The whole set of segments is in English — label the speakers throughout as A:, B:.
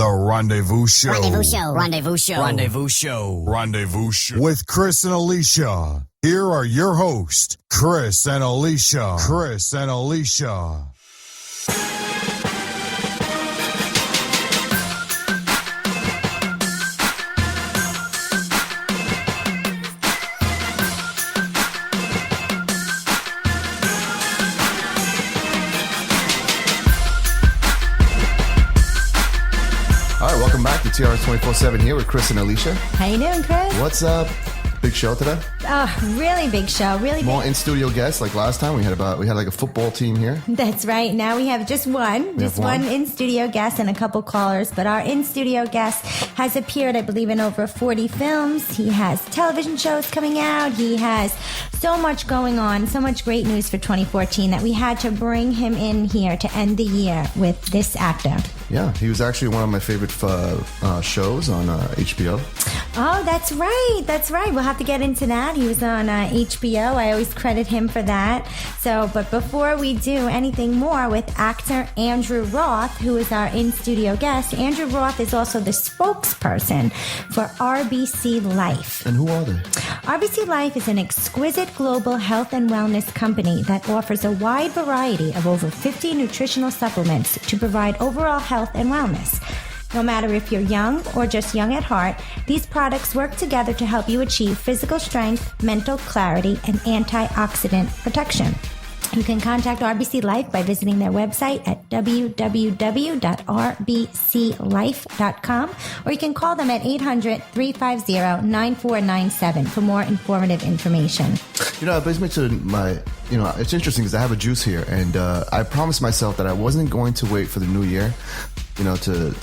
A: The Rendezvous Show.
B: Rendezvous Show. Rendezvous Show.
C: Rendezvous Show.
A: Rendezvous Show. With Cris and Alysia. Here are your hosts, Cris and Alysia. Cris and Alysia.
D: Welcome back to TRS 24/7 here with Cris and Alysia.
E: How you doing, Cris?
D: What's up? Big show today.
E: Oh, really big show. Really
D: More
E: big.
D: in-studio guests like last time. We had like a football team here.
E: That's right. Now we have just one in-studio guest and a couple callers. But our in-studio guest has appeared, I believe, in over 40 films. He has television shows coming out. He has so much going on, so much great news for 2014 that we had to bring him in here to end the year with this actor.
D: Yeah, he was actually one of my favorite shows on HBO.
E: Oh, that's right. That's right. We'll have to get into that. He was on HBO. I always credit him for that. But before we do anything more with actor Andrew Roth, who is our in-studio guest, Andrew Roth is also the spokesperson for RBC Life.
D: And who are they?
E: RBC Life is an exquisite global health and wellness company that offers a wide variety of over 50 nutritional supplements to provide overall health and wellness. No matter if you're young or just young at heart, these products work together to help you achieve physical strength, mental clarity, and antioxidant protection. You can contact RBC Life by visiting their website at www.rbclife.com, or you can call them at 800-350-9497 for more informative information.
D: You know, it brings me to it's interesting because I have a juice here, and I promised myself that I wasn't going to wait for the new year, to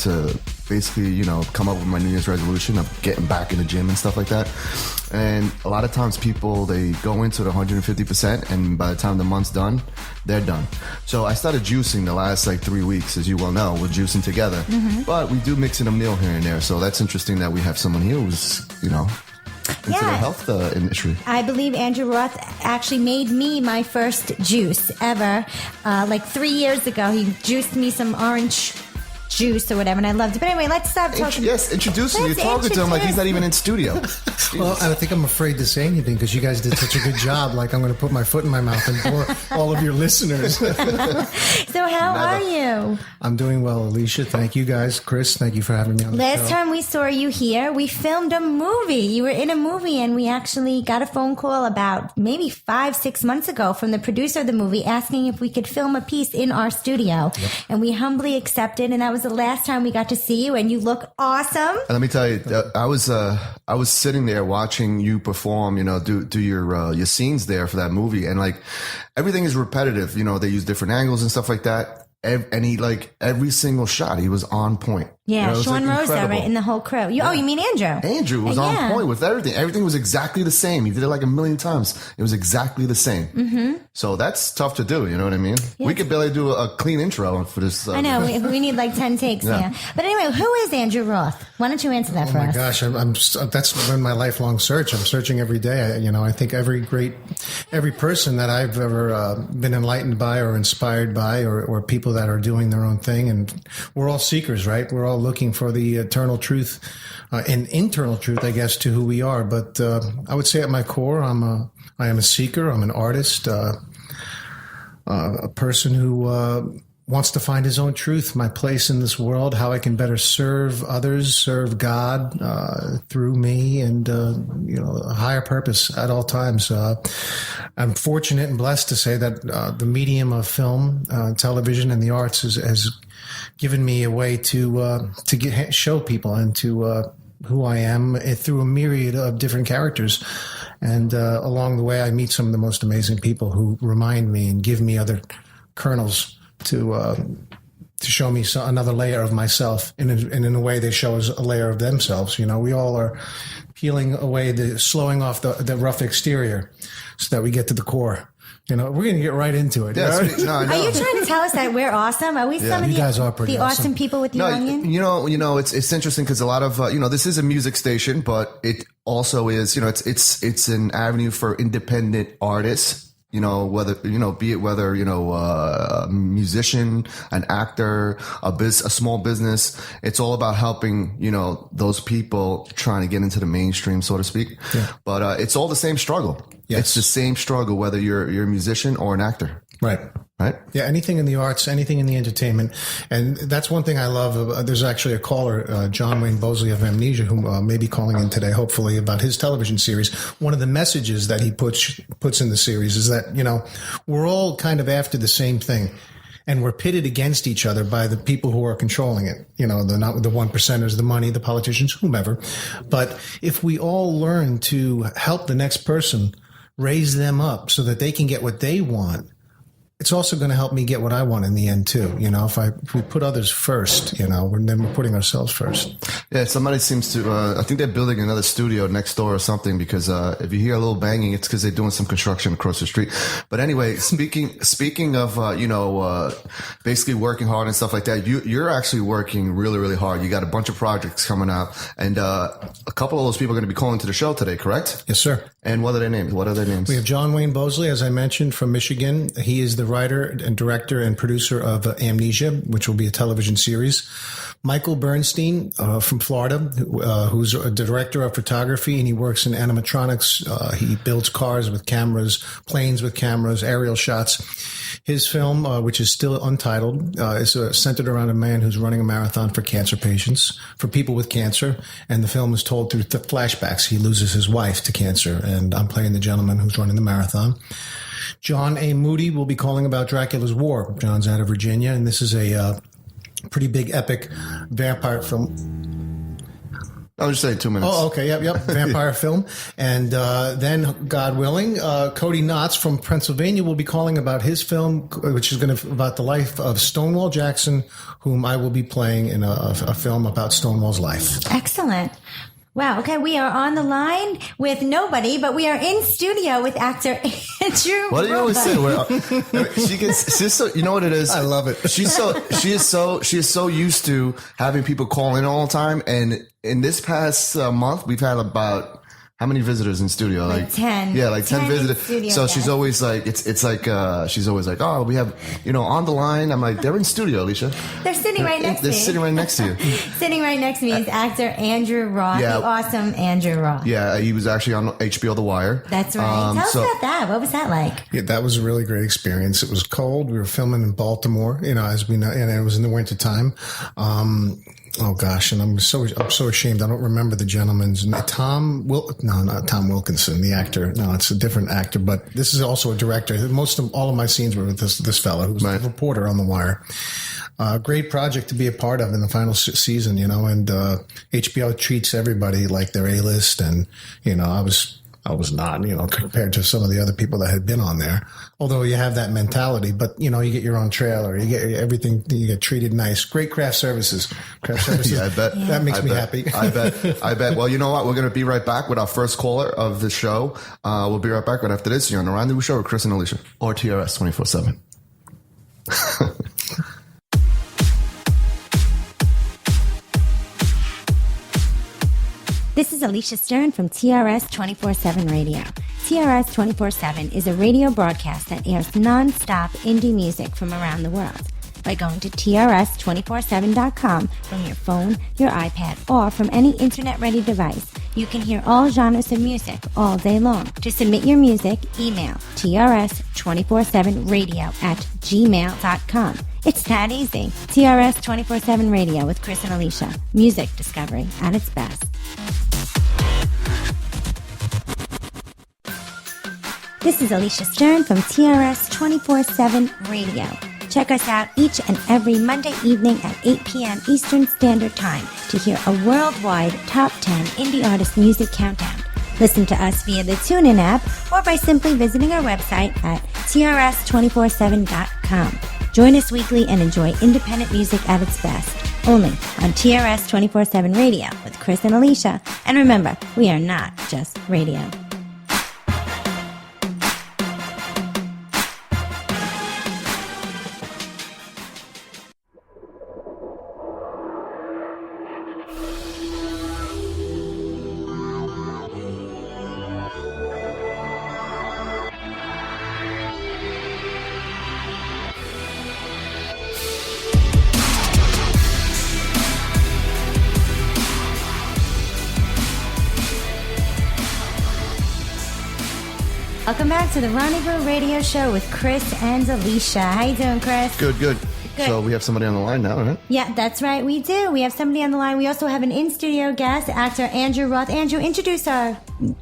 D: basically, come up with my New Year's resolution of getting back in the gym and stuff like that. And a lot of times people, they go into it 150%, and by the time the month's done, they're done. So I started juicing the last 3 weeks, as you well know. We're juicing together. Mm-hmm. But we do mix in a meal here and there. So that's interesting that we have someone here who's, into the health industry.
E: I believe Andrew Roth actually made me my first juice ever. 3 years ago, he juiced me some orange juice or whatever, and I loved it. But anyway, let's stop talking.
D: Yes, introduce him. You're talking to him like he's not even in studio.
F: Well, I think I'm afraid to say anything because you guys did such a good job. I'm going to put my foot in my mouth and bore all of your listeners.
E: So how are you?
F: I'm doing well, Alysia. Thank you guys. Cris, thank you for having me on the show.
E: Last time we saw you here, we filmed a movie. You were in a movie, and we actually got a phone call about maybe 5-6 months ago from the producer of the movie asking if we could film a piece in our studio. Yep. And we humbly accepted, and that was the last time we got to see you, and you look awesome.
D: And let me tell you, I was sitting there watching you perform, do your scenes there for that movie, and everything is repetitive. They use different angles and stuff like that. And he every single shot, he was on point.
E: Yeah, Sean Rosa, right, in the whole crew. You mean Andrew?
D: Andrew was on point with everything. Everything was exactly the same. He did it a million times. It was exactly the same. Mm-hmm. So that's tough to do, you know what I mean? Yeah. We could barely do a clean intro for this.
E: I know, we need 10 takes, yeah. But anyway, who is Andrew Roth? Why don't you answer that for us?
F: Oh my gosh, that's been my lifelong search. I'm searching every day. I think every person that I've ever been enlightened by or inspired by or people that are doing their own thing, and we're all seekers, right? We're all looking for the eternal truth and internal truth, I guess, to who we are. But I would say at my core, I am a seeker. I'm an artist, a person who wants to find his own truth, my place in this world, how I can better serve others, serve God through me, and a higher purpose at all times. I'm fortunate and blessed to say that the medium of film, television, and the arts has given me a way to show people and to who I am through a myriad of different characters. And along the way, I meet some of the most amazing people who remind me and give me other kernels to show me another layer of myself. And in a way, they show us a layer of themselves. We all are peeling away, slowing off the rough exterior so that we get to the core. We're going to get right into it.
D: Yes,
E: Are you trying to tell us that we're awesome? Are we some of
F: you guys are pretty
E: the awesome people with the onion?
D: It's interesting because a lot of, this is a music station, but it also is, it's an avenue for independent artists you know, whether, you know, be it whether, you know, a musician, an actor, a small business, it's all about helping, you know, those people trying to get into the mainstream, so to speak. Yeah. But, it's all the same struggle. Yes. It's the same struggle, whether you're a musician or an actor.
F: Right.
D: Right.
F: Yeah. Anything in the arts, anything in the entertainment. And that's one thing I love. There's actually a caller, John Wayne Bosley of Amnesia, who may be calling in today, hopefully, about his television series. One of the messages that he puts in the series is that, you know, we're all kind of after the same thing. And we're pitted against each other by the people who are controlling it. You know, they're not the one percenters, the money, the politicians, whomever. But if we all learn to help the next person, raise them up so that they can get what they want, it's also going to help me get what I want in the end too. You know, if we put others first, you know, then we're putting ourselves first. Yeah,
D: somebody seems to, I think they're building another studio next door or something, because if you hear a little banging, it's because they're doing some construction across the street. But anyway, speaking of, you know, basically working hard and stuff like that, you're actually working really, really hard. You got a bunch of projects coming out, and a couple of those people are going to be calling to the show today, correct?
F: Yes, sir.
D: And what are their names?
F: We have John Wayne Bosley, as I mentioned, from Michigan. He is the writer and director and producer of Amnesia, which will be a television series. Michael Bernstein from Florida, who's a director of photography, and he works in animatronics. He builds cars with cameras, planes with cameras, aerial shots. His film, which is still untitled, is centered around a man who's running a marathon for cancer patients, for people with cancer. And the film is told through flashbacks. He loses his wife to cancer, and I'm playing the gentleman who's running the marathon. John A. Moody will be calling about Dracula's War. John's out of Virginia, and this is a pretty big, epic vampire film.
D: I was just saying 2 minutes.
F: Oh, okay. Yep. Vampire film. And then, God willing, Cody Knotts from Pennsylvania will be calling about his film, which is about the life of Stonewall Jackson, whom I will be playing in a film about Stonewall's life.
E: Excellent. Wow. Okay. We are on the line with nobody, but we are in studio with actor Andrew Roth.
D: What do you always say? She's so, you know what it is?
F: I love it.
D: She is so used to having people call in all the time. And in this past month, we've had about, how many visitors in studio?
E: Like 10.
D: Yeah, like 10 visitors.
E: Studio,
D: so
E: yeah.
D: She's always like, it's like, she's always like, oh, we have, you know, on the line. I'm like, they're in studio, Alicia.
E: They're sitting right next to me.
D: They're sitting right next to you.
E: Sitting right next to me is actor Andrew Roth, the awesome Andrew Roth.
D: Yeah, he was actually on HBO The Wire.
E: That's right. Tell us about that. What was that like?
F: Yeah, that was a really great experience. It was cold. We were filming in Baltimore, you know, as we know, and it was in the wintertime. Oh gosh, and I'm so ashamed. I don't remember the gentleman's name. Not Tom Wilkinson, the actor. No, it's a different actor, but this is also a director. All of my scenes were with this fellow who's a reporter on The Wire. Great project to be a part of in the final season, you know, and HBO treats everybody like they're A-list, and, you know, I was not, you know, compared to some of the other people that had been on there. Although you have that mentality, but, you know, you get your own trailer, you get everything, you get treated nice. Great craft services.
D: Yeah, I bet.
F: That makes me happy.
D: I bet. Well, you know what? We're going to be right back with our first caller of the show. We'll be right back right after this. You're on the Rendezvous Show with Cris and Alysia, or TRS 24/7.
E: This is Alicia Stern from TRS 24/7 Radio. TRS 24/7 is a radio broadcast that airs non-stop indie music from around the world. By going to TRS247.com from your phone, your iPad, or from any internet-ready device, you can hear all genres of music all day long. To submit your music, email TRS247radio@gmail.com. It's that easy. TRS 24/7 Radio with Cris and Alysia. Music discovery at its best. This is Alicia Stern from TRS 24/7 Radio. Check us out each and every Monday evening at 8 p.m. Eastern Standard Time to hear a worldwide Top 10 Indie Artist Music Countdown. Listen to us via the TuneIn app or by simply visiting our website at TRS247.com. Join us weekly and enjoy independent music at its best. Only on TRS 24/7 Radio with Cris and Alysia. And remember, we are not just radio. Welcome back to the Rendezvous Radio Show with Cris and Alysia. How you doing, Cris?
D: Good. Good. So we have somebody on the line now, right?
E: Yeah, that's right. We do. We have somebody on the line. We also have an in-studio guest, actor Andrew Roth. Andrew, introduce our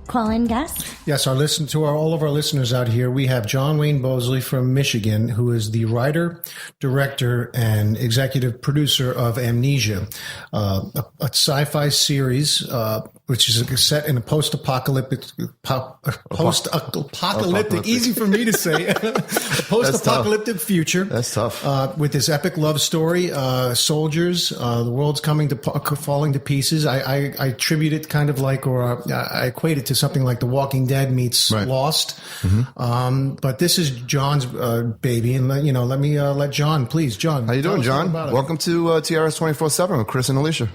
E: call-in guest.
F: Yes, all of our listeners out here, we have John Wayne Bosley from Michigan, who is the writer, director, and executive producer of Amnesia, a sci-fi series which is set in a post-apocalyptic, easy for me to say, a post-apocalyptic future.
D: That's tough.
F: With this epic love story, soldiers, the world's falling to pieces. I attribute it kind of like, or I equate it to something like The Walking Dead meets Lost. Mm-hmm. But this is John's baby, and let me let John, please, John.
D: How you doing, John? Welcome to TRS 24/7 with Cris and Alysia.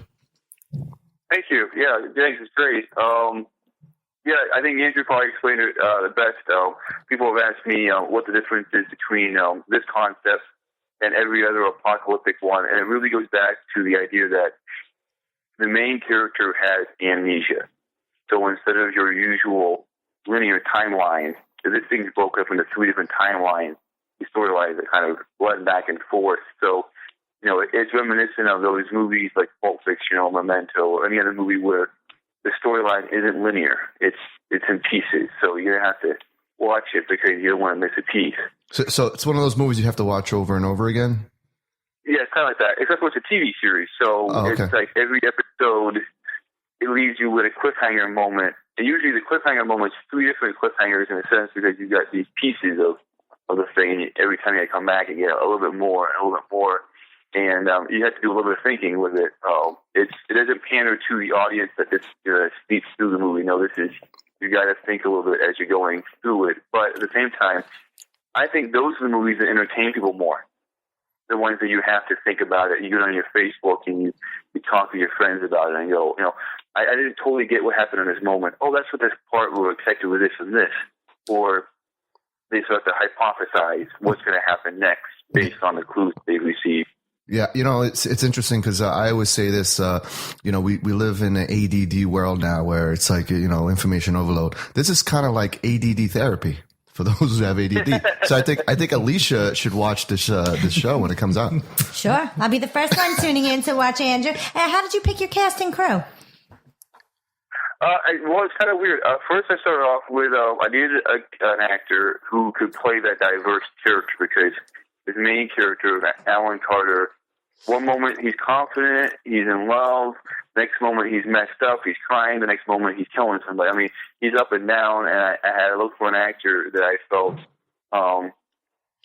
B: Thank you. Yeah, thanks. It's great. I think Andrew probably explained it the best. People have asked me what the difference is between this concept and every other apocalyptic one, and it really goes back to the idea that the main character has amnesia. So instead of your usual linear timeline, this thing's broken up into 3 different timelines, the storylines that kind of blend back and forth. So, it's reminiscent of those movies like Pulp Fiction or Memento or any other movie where the storyline isn't linear. It's in pieces. So you're going to have to watch it because you don't want to miss a piece.
D: So it's one of those movies you have to watch over and over again?
B: Yeah, it's kind of like that, except for it's a TV series. So It's like every episode, it leaves you with a cliffhanger moment. And usually the cliffhanger moment is 3 different cliffhangers in a sense because you've got these pieces of the thing. And every time you come back, you get a little bit more and a little bit more. And you have to do a little bit of thinking with it. It doesn't pander to the audience that this speaks through the movie. No, you got to think a little bit as you're going through it. But at the same time, I think those are the movies that entertain people more. The ones that you have to think about it. You get on your Facebook and you talk to your friends about it and go, I didn't totally get what happened in this moment. Oh, that's what this part we were expected with this and this. Or they start to hypothesize what's going to happen next based on the clues they received.
D: Yeah, it's interesting because I always say this, we live in an ADD world now where it's like, information overload. This is kind of like ADD therapy for those who have ADD. So I think Alysia should watch this show when it comes out.
E: Sure. I'll be the first one tuning in to watch Andrew. How did you pick your cast and crew?
B: It's kind of weird. First, I started off with I needed an actor who could play that diverse character because his main character, Alan Carter, one moment he's confident, he's in love. Next moment he's messed up, he's crying. The next moment he's killing somebody. I mean, he's up and down. And I had to look for an actor that I felt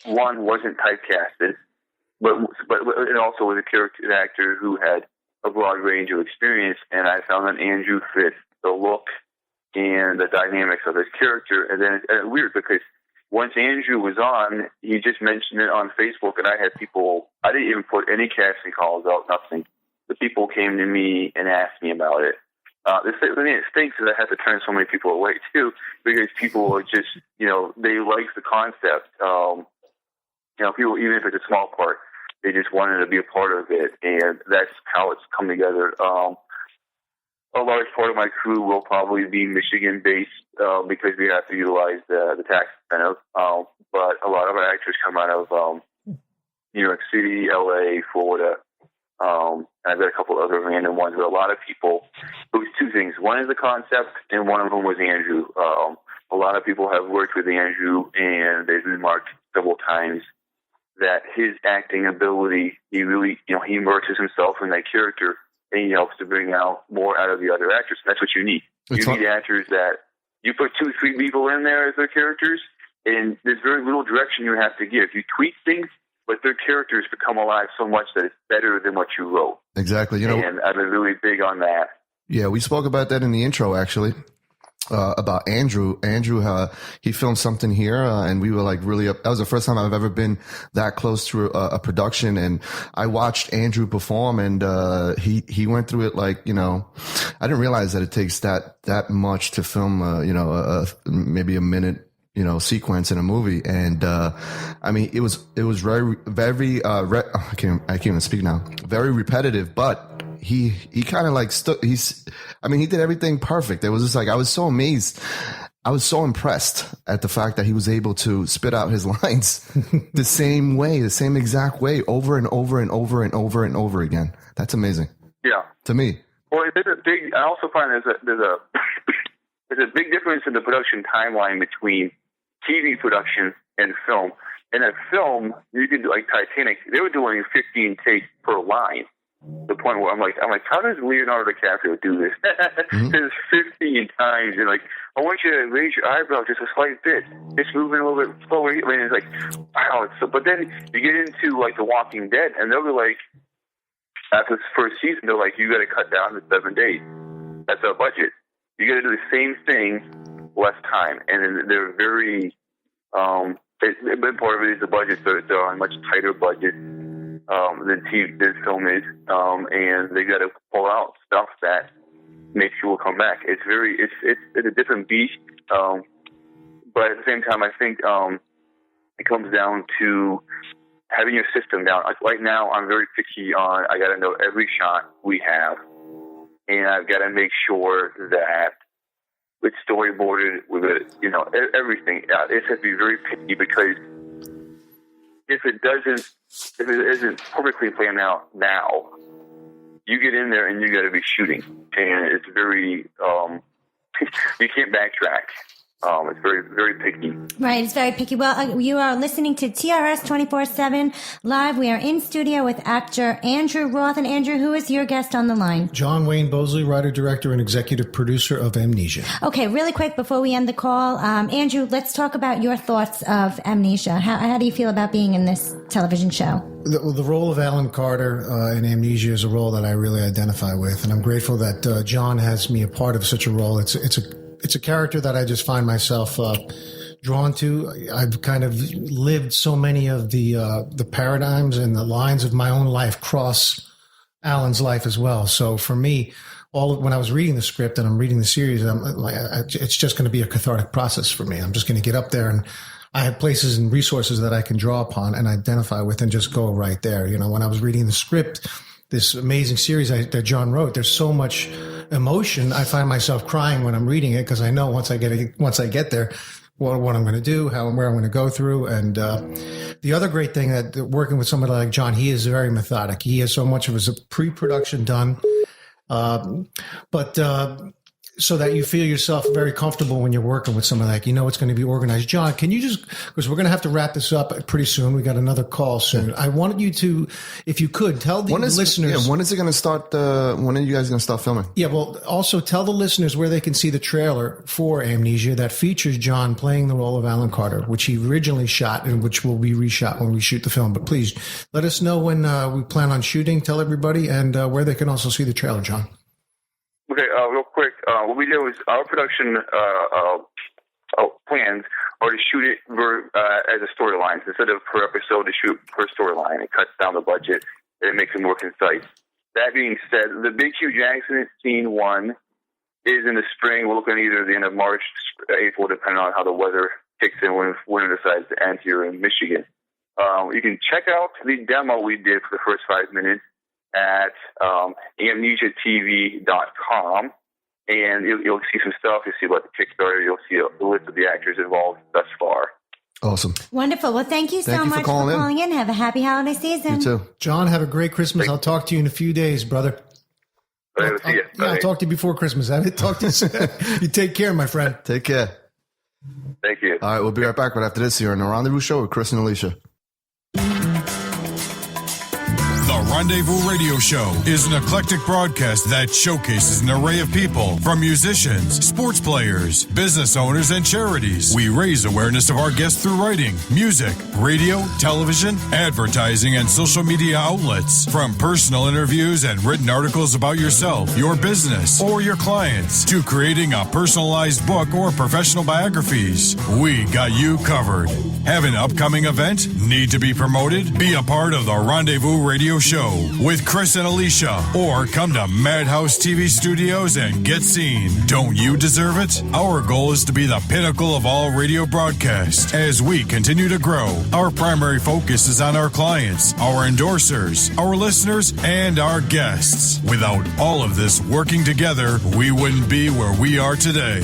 B: one wasn't typecasted, but it also was an actor who had a broad range of experience. And I found that Andrew fit the look and the dynamics of his character. And then it's weird because once Andrew was on, he just mentioned it on Facebook, and I had people. I didn't even put any casting calls out, nothing. The people came to me and asked me about it. The thing that stinks is I had to turn so many people away too, because people are just, they like the concept. People, even if it's a small part, they just wanted to be a part of it, and that's how it's come together. A large part of my crew will probably be Michigan-based because we have to utilize the tax incentive. But a lot of our actors come out of New York City, LA, Florida. And I've got a couple other random ones. But a lot of people, it was 2 things. One is the concept, and one of them was Andrew. A lot of people have worked with Andrew, and they've remarked several times that his acting ability, he really, he immerses himself in that character. And he helps to bring out more out of the other actors. And that's what you need. You need actors that you put 2, 3 people in there as their characters, and there's very little direction you have to give. You tweak things, but their characters become alive so much that it's better than what you wrote.
D: Exactly.
B: And I've been really big on that.
D: Yeah, we spoke about that in the intro, actually. About Andrew. Andrew, he filmed something here, and we were like really that was the first time I've ever been that close to a production. And I watched Andrew perform, and he went through it like, I didn't realize that it takes that much to film, maybe a minute, sequence in a movie. And I mean, it was very, very, I can't even speak now. Very repetitive, but he kind of like he did everything perfect. It was just like, I was so amazed. I was so impressed at the fact that he was able to spit out his lines the same way, the same exact way, over and over and over and over and over again. That's amazing.
B: Yeah.
D: To me.
B: Well, I also find there's a big difference in the production timeline between TV production and film. In a film, you can do like Titanic. They were doing 15 takes per line. The point where I'm like, how does Leonardo DiCaprio do this? There's 15 times, and like, I want you to raise your eyebrow just a slight bit. It's moving a little bit slower. I mean, it's like, wow. But then you get into like The Walking Dead, and they'll be like, after the first season, they're like, you got to cut down to 7 days. That's our budget. You got to do the same thing, less time, and they're very. But part of it is the budget. They're on a much tighter budget than film is, and they got to pull out stuff that makes people come back. It's a different beast, but at the same time, I think it comes down to having your system down. Like right now, I'm very picky on. I got to know every shot we have, and I've got to make sure that it's storyboarded with it, everything. It has to be very picky, because if it isn't perfectly planned out now, you get in there and you got to be shooting, and it's very you can't backtrack. It's very, very picky.
E: Right, it's very picky. Well, you are listening to TRS 24/7 live. We are in studio with actor Andrew Roth. And Andrew, who is your guest on the line?
F: John Wayne Bosley, writer, director, and executive producer of Amnesia.
E: Okay, really quick before we end the call, Andrew, let's talk about your thoughts of Amnesia. How do you feel about being in this television show?
F: The role of Alan Carter in Amnesia is a role that I really identify with, and I'm grateful that John has me a part of such a role. It's a character that I just find myself drawn to. I've kind of lived so many of the paradigms and the lines of my own life cross Alan's life as well. So for me, when I was reading the script and I'm reading the series, it's just going to be a cathartic process for me. I'm just going to get up there, and I have places and resources that I can draw upon and identify with and just go right there. When I was reading the script, this amazing series that John wrote, there's so much emotion. I find myself crying when I'm reading it, because I know once I get there, what I'm going to do, where I'm going to go through. And the other great thing that working with somebody like John, he is very methodic. He has so much of his pre-production done, so that you feel yourself very comfortable when you're working with someone like, it's going to be organized. John, can you because we're going to have to wrap this up pretty soon. We got another call soon. I wanted you to, if you could, tell the listeners.
D: Yeah, when is it going to start? When are you guys going to start filming? Yeah,
F: well, also tell the listeners where they can see the trailer for Amnesia that features John playing the role of Alan Carter, which he originally shot and which will be reshot when we shoot the film. But please let us know when we plan on shooting. Tell everybody, and where they can also see the trailer, John.
B: Okay, real quick, what we did was our production plans are to shoot it as a storyline. Instead of per episode, to shoot per storyline. It cuts down the budget, and it makes it more concise. That being said, the Big Hugh Jackson scene 1 is in the spring. We're looking at either the end of March, April, depending on how the weather kicks in when winter decides to end here in Michigan. You can check out the demo we did for the first 5 minutes at amnesiatv.com, and you'll see some stuff. You'll see about the Kickstarter. You'll see a list of the actors involved thus far.
D: Awesome.
E: Wonderful. Well, thank you so much for calling in. Have a happy holiday season.
D: You too.
F: John, have a great Christmas. I'll talk to you in a few days, brother.
B: I'll see you.
F: I'll talk to you before Christmas. I didn't talk to you. You take care, my friend.
D: Take care.
B: Thank you.
D: All right, we'll be right back right after this here on the Rendezvous Show with Cris and Alysia.
A: The Rendezvous Radio Show is an eclectic broadcast that showcases an array of people, from musicians, sports players, business owners, and charities. We raise awareness of our guests through writing, music, radio, television, advertising, and social media outlets. From personal interviews and written articles about yourself, your business, or your clients, to creating a personalized book or professional biographies, we got you covered. Have an upcoming event? Need to be promoted? Be a part of the Rendezvous Radio Show with Cris and Alysia, or come to Madhouse TV Studios and get seen. Don't you deserve it? Our goal is to be the pinnacle of all radio broadcasts. As we continue to grow, our primary focus is on our clients, our endorsers, our listeners, and our guests. Without all of this working together, we wouldn't be where we are today.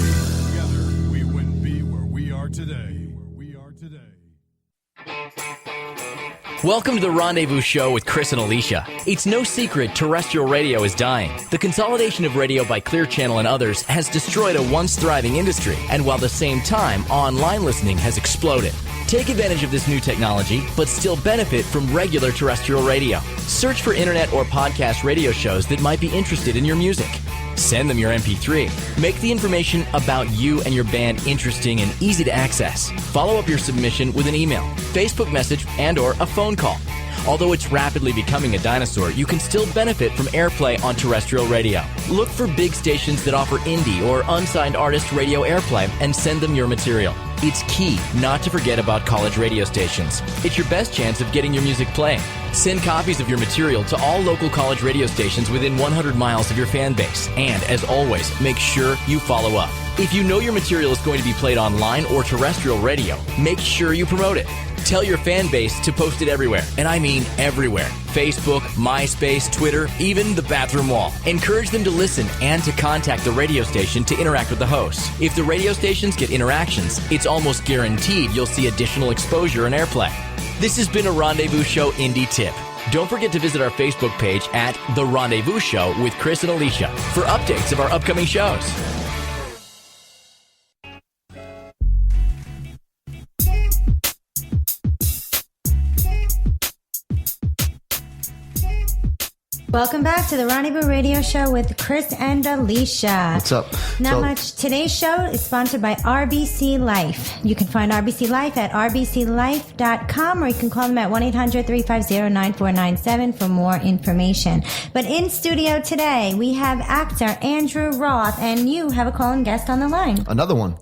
C: Welcome to the Rendezvous Show with Cris and Alysia. It's no secret terrestrial radio is dying. The consolidation of radio by Clear Channel and others has destroyed a once thriving industry, and while at the same time, online listening has exploded. Take advantage of this new technology, but still benefit from regular terrestrial radio. Search for internet or podcast radio shows that might be interested in your music. Send them your MP3. Make the information about you and your band interesting and easy to access. Follow up your submission with an email, Facebook message, and or a phone call. Although it's rapidly becoming a dinosaur, you can still benefit from airplay on terrestrial radio. Look for big stations that offer indie or unsigned artist radio airplay and send them your material. It's key not to forget about college radio stations. It's your best chance of getting your music playing. Send copies of your material to all local college radio stations within 100 miles of your fan base. And, as always, make sure you follow up. If you know your material is going to be played online or terrestrial radio, make sure you promote it. Tell your fan base to post it everywhere, and I mean everywhere. Facebook, MySpace, Twitter, even the bathroom wall. Encourage them to listen and to contact the radio station to interact with the hosts. If the radio stations get interactions, it's almost guaranteed you'll see additional exposure and airplay. This has been a Rendezvous Show Indie Tip. Don't forget to visit our Facebook page at The Rendezvous Show with Cris and Alysia for updates of our upcoming shows.
E: Welcome back to the Rendezvous Radio Show with Cris and Alysia.
D: What's up?
E: Not much. Today's show is sponsored by RBC Life. You can find RBC Life at rbclife.com, or you can call them at 1-800-350-9497 for more information. But in studio today, we have actor Andrew Roth, and you have a call-in guest on the line.
D: Another one.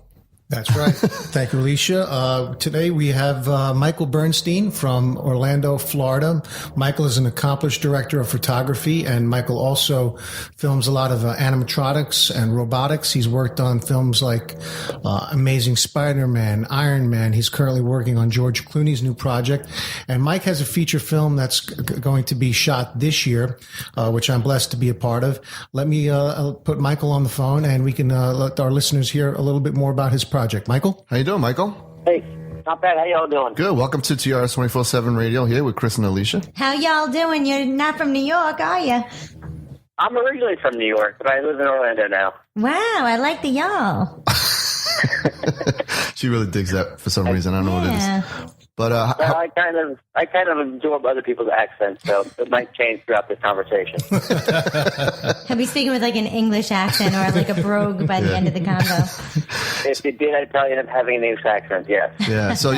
F: That's right. Thank you, Alysia. Today we have Michael Bernstein from Orlando, Florida. Michael is an accomplished director of photography, and Michael also films a lot of animatronics and robotics. He's worked on films like Amazing Spider-Man, Iron Man. He's currently working on George Clooney's new project. And Mike has a feature film that's going to be shot this year, which I'm blessed to be a part of. Let me put Michael on the phone, and we can let our listeners hear a little bit more about his project. Michael?
D: How you doing, Michael?
G: Hey, not bad. How y'all doing?
D: Good. Welcome to TRS 24/7 Radio here with Cris and Alysia.
E: How y'all doing? You're not from New York, are you?
G: I'm originally from New York, but I live in Orlando now.
E: Wow, I like the y'all.
D: She really digs that for some reason. I don't know what it is. But
G: well, I kind of absorb other people's accents, so it might change throughout this conversation.
E: He'll be speaking with like an English accent or like a brogue by the end of the convo.
G: If you did, I'd probably end up having an English accent, yes.
D: Yeah, so,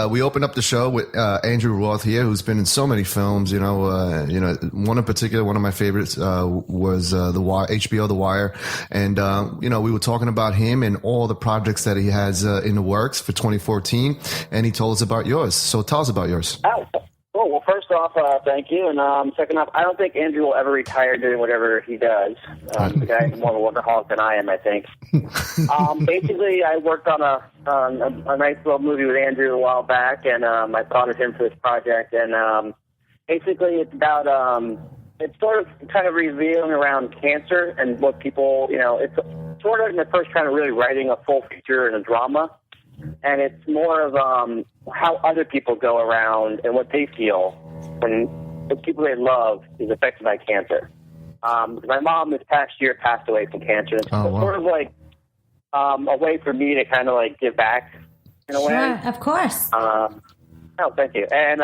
D: we opened up the show with Andrew Roth here, who's been in so many films. One in particular, one of my favorites was HBO The Wire. And, we were talking about him and all the projects that he has in the works for 2014. And he told us about yours. So tell us about yours.
G: Oh, cool. Well, first off, thank you. And second off, I don't think Andrew will ever retire doing whatever he does. The guy's more of a workaholic than I am, I think. Basically, I worked on a nice little movie with Andrew a while back, and I thought of him for this project. And basically, it's about it's sort of kind of revealing around cancer and what people, it's sort of in the first kind of really writing a full feature and a drama. And it's more of how other people go around and what they feel when the people they love is affected by cancer. My mom this past year passed away from cancer. It's sort of like a way for me to kind of like give back in a way.
E: Sure, of course.
G: Thank you. And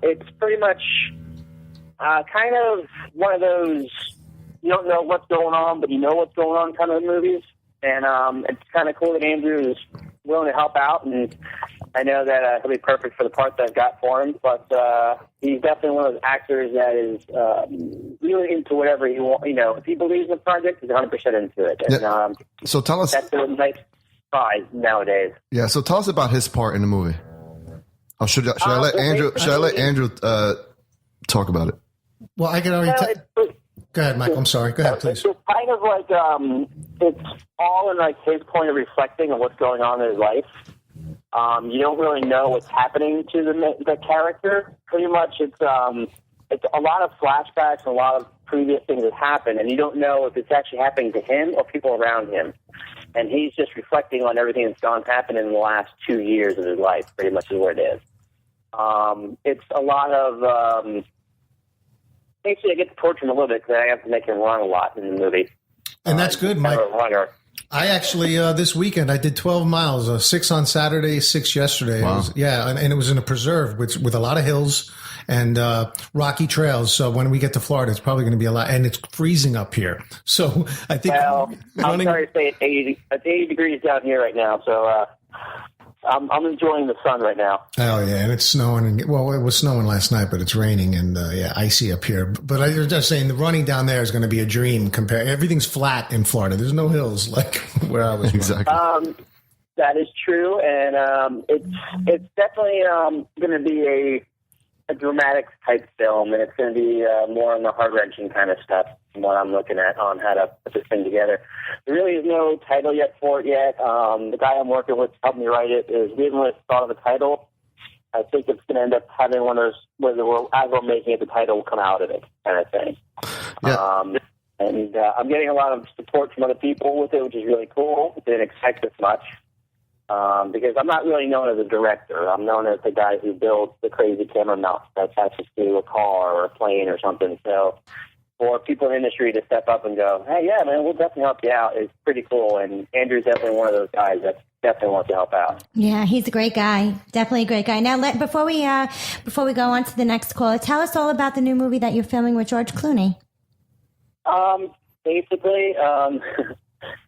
G: it's pretty much kind of one of those you don't know what's going on, but you know what's going on kind of movies. And it's kind of cool that Andrew is willing to help out, and I know that he'll be perfect for the part that I've got for him. But he's definitely one of those actors that is really into whatever he wants. If he believes in the project, he's 100% into it. And,
D: so tell us.
G: That's a nice prize nowadays.
D: Yeah. So tell us about his part in the movie. Oh, should I let Andrew? Should I let Andrew talk about it?
F: Well, I can already. Go ahead, Michael. I'm sorry. Go ahead, please.
G: It's kind of like it's all in like his point of reflecting on what's going on in his life. You don't really know what's happening to the character. Pretty much, it's a lot of flashbacks and a lot of previous things that happened, and you don't know if it's actually happening to him or people around him. And he's just reflecting on everything that's happened in the last 2 years of his life. Pretty much is what it is. It's a lot of basically I get to torture him a little bit because I have to make him run a lot in the movie.
F: And that's good, Mike. I actually, this weekend, I did 12 miles, 6 on Saturday, 6 yesterday.
D: Wow.
F: And it was in a preserve with a lot of hills and rocky trails. So when we get to Florida, it's probably going to be a lot. And it's freezing up here. So I think... Well,
G: I'm sorry to say it's 80 degrees down here right now. So I'm enjoying the sun right now.
F: Oh, yeah, and it's snowing. Well, it was snowing last night, but it's raining and, icy up here. But I was just saying the running down there is going to be a dream. Everything's flat in Florida. There's no hills like where I was.
D: Exactly.
G: That is true, and it's definitely going to be a dramatic type film, and it's going to be more on the heart-wrenching kind of stuff from what I'm looking at on how to put this thing together. There really is no title yet for it yet. The guy I'm working with to help me write it we haven't really thought of a title. I think it's going to end up having one of those where as we're making it, the title will come out of it kind of thing. Yeah. And I'm getting a lot of support from other people with it, which is really cool. Didn't expect this much. Because I'm not really known as a director. I'm known as the guy who builds the crazy camera mounts that attaches to a car or a plane or something. So for people in the industry to step up and go, hey, yeah, man, we'll definitely help you out is pretty cool. And Andrew's definitely one of those guys that definitely wants to help out. Yeah,
E: he's a great guy. Definitely a great guy. Now, before we go on to the next caller, tell us all about the new movie that you're filming with George Clooney.
G: Basically,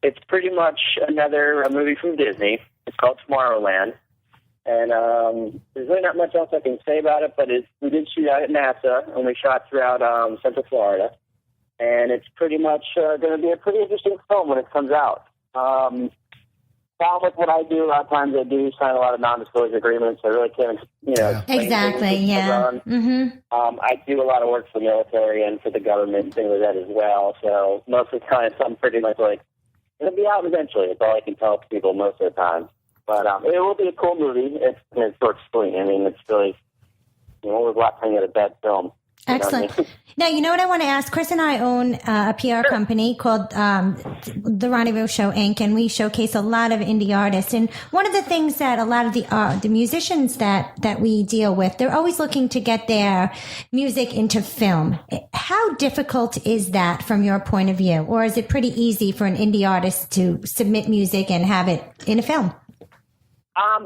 G: it's pretty much a movie from Disney. It's called Tomorrowland. And there's really not much else I can say about it, but we did shoot out at NASA, and we shot throughout Central Florida. And it's pretty much going to be a pretty interesting film when it comes out. Problem with what I do, a lot of times I do sign a lot of non-disclosure agreements. I really can't,
E: Exactly, yeah. Mm-hmm.
G: I do a lot of work for the military and for the government and things like that as well. So most of the time, I'm pretty much like, it'll be out eventually. It's all I can tell people most of the time. But it will be a cool movie. It's George Clooney. I mean, it's really, we're watching a bad film.
E: Excellent. Now, you know what I want to ask? Chris and I own a PR company called The Rendezvous Show, Inc., and we showcase a lot of indie artists. And one of the things that a lot of the musicians that we deal with, they're always looking to get their music into film. How difficult is that from your point of view? Or is it pretty easy for an indie artist to submit music and have it in a film?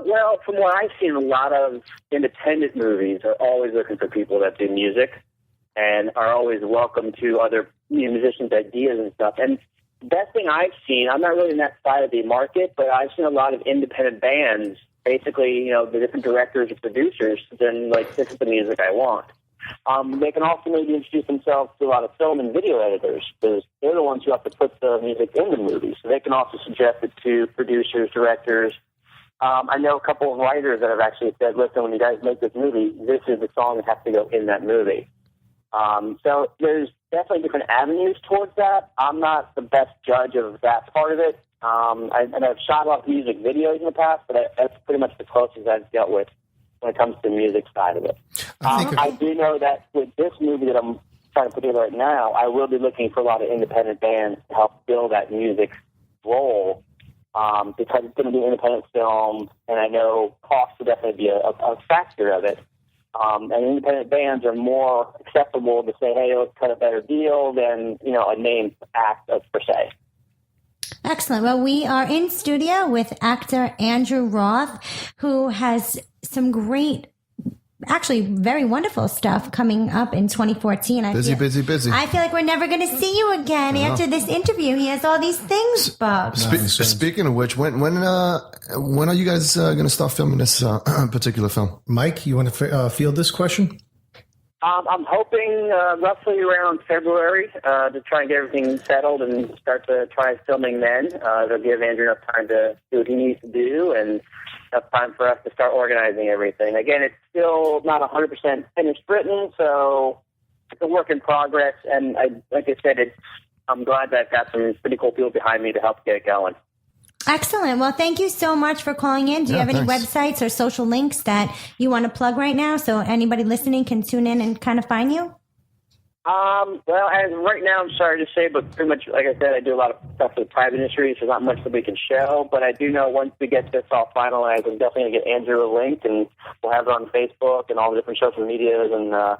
G: Well, from what I've seen, a lot of independent movies are always looking for people that do music and are always welcome to other musicians' ideas and stuff. And the best thing I've seen, I'm not really in that side of the market, but I've seen a lot of independent bands, basically, the different directors or producers, then, this is the music I want. They can also maybe introduce themselves to a lot of film and video editors, because they're the ones who have to put the music in the movie. So they can also suggest it to producers, directors. I know a couple of writers that have actually said, listen, when you guys make this movie, this is the song that has to go in that movie. So there's definitely different avenues towards that. I'm not the best judge of that part of it. I've shot a lot of music videos in the past, but that's pretty much the closest I've dealt with when it comes to the music side of it. I do know that with this movie that I'm trying to put together right now, I will be looking for a lot of independent bands to help fill that music role. Because it's going to be an independent film, and I know cost will definitely be a factor of it. And independent bands are more acceptable to say, hey, let's cut a better deal than, a named act per se.
E: Excellent. Well, we are in studio with actor Andrew Roth, who has some great, actually very wonderful stuff coming up in 2014.
D: Busy.
E: I feel like we're never going to see you again after this interview. He has all these things booked.
D: Speaking of which, when are you guys going to start filming this particular film?
F: Mike, you want to field this question?
G: I'm hoping roughly around February to try and get everything settled and start to try filming then. It'll give Andrew enough time to do what he needs to do and enough time for us to start organizing everything. Again, it's still not 100% finished written, so it's a work in progress. And like I said, I'm glad that I've got some pretty cool people behind me to help get it going.
E: Excellent. Well, thank you so much for calling in. Do you have any websites or social links that you want to plug right now so anybody listening can tune in and kind of find you?
G: Well, as right now, I'm sorry to say, but pretty much, like I said, I do a lot of stuff for the private industry, so there's not much that we can show. But I do know once we get this all finalized, I'm definitely going to get Andrew a link, and we'll have it on Facebook and all the different social medias. And I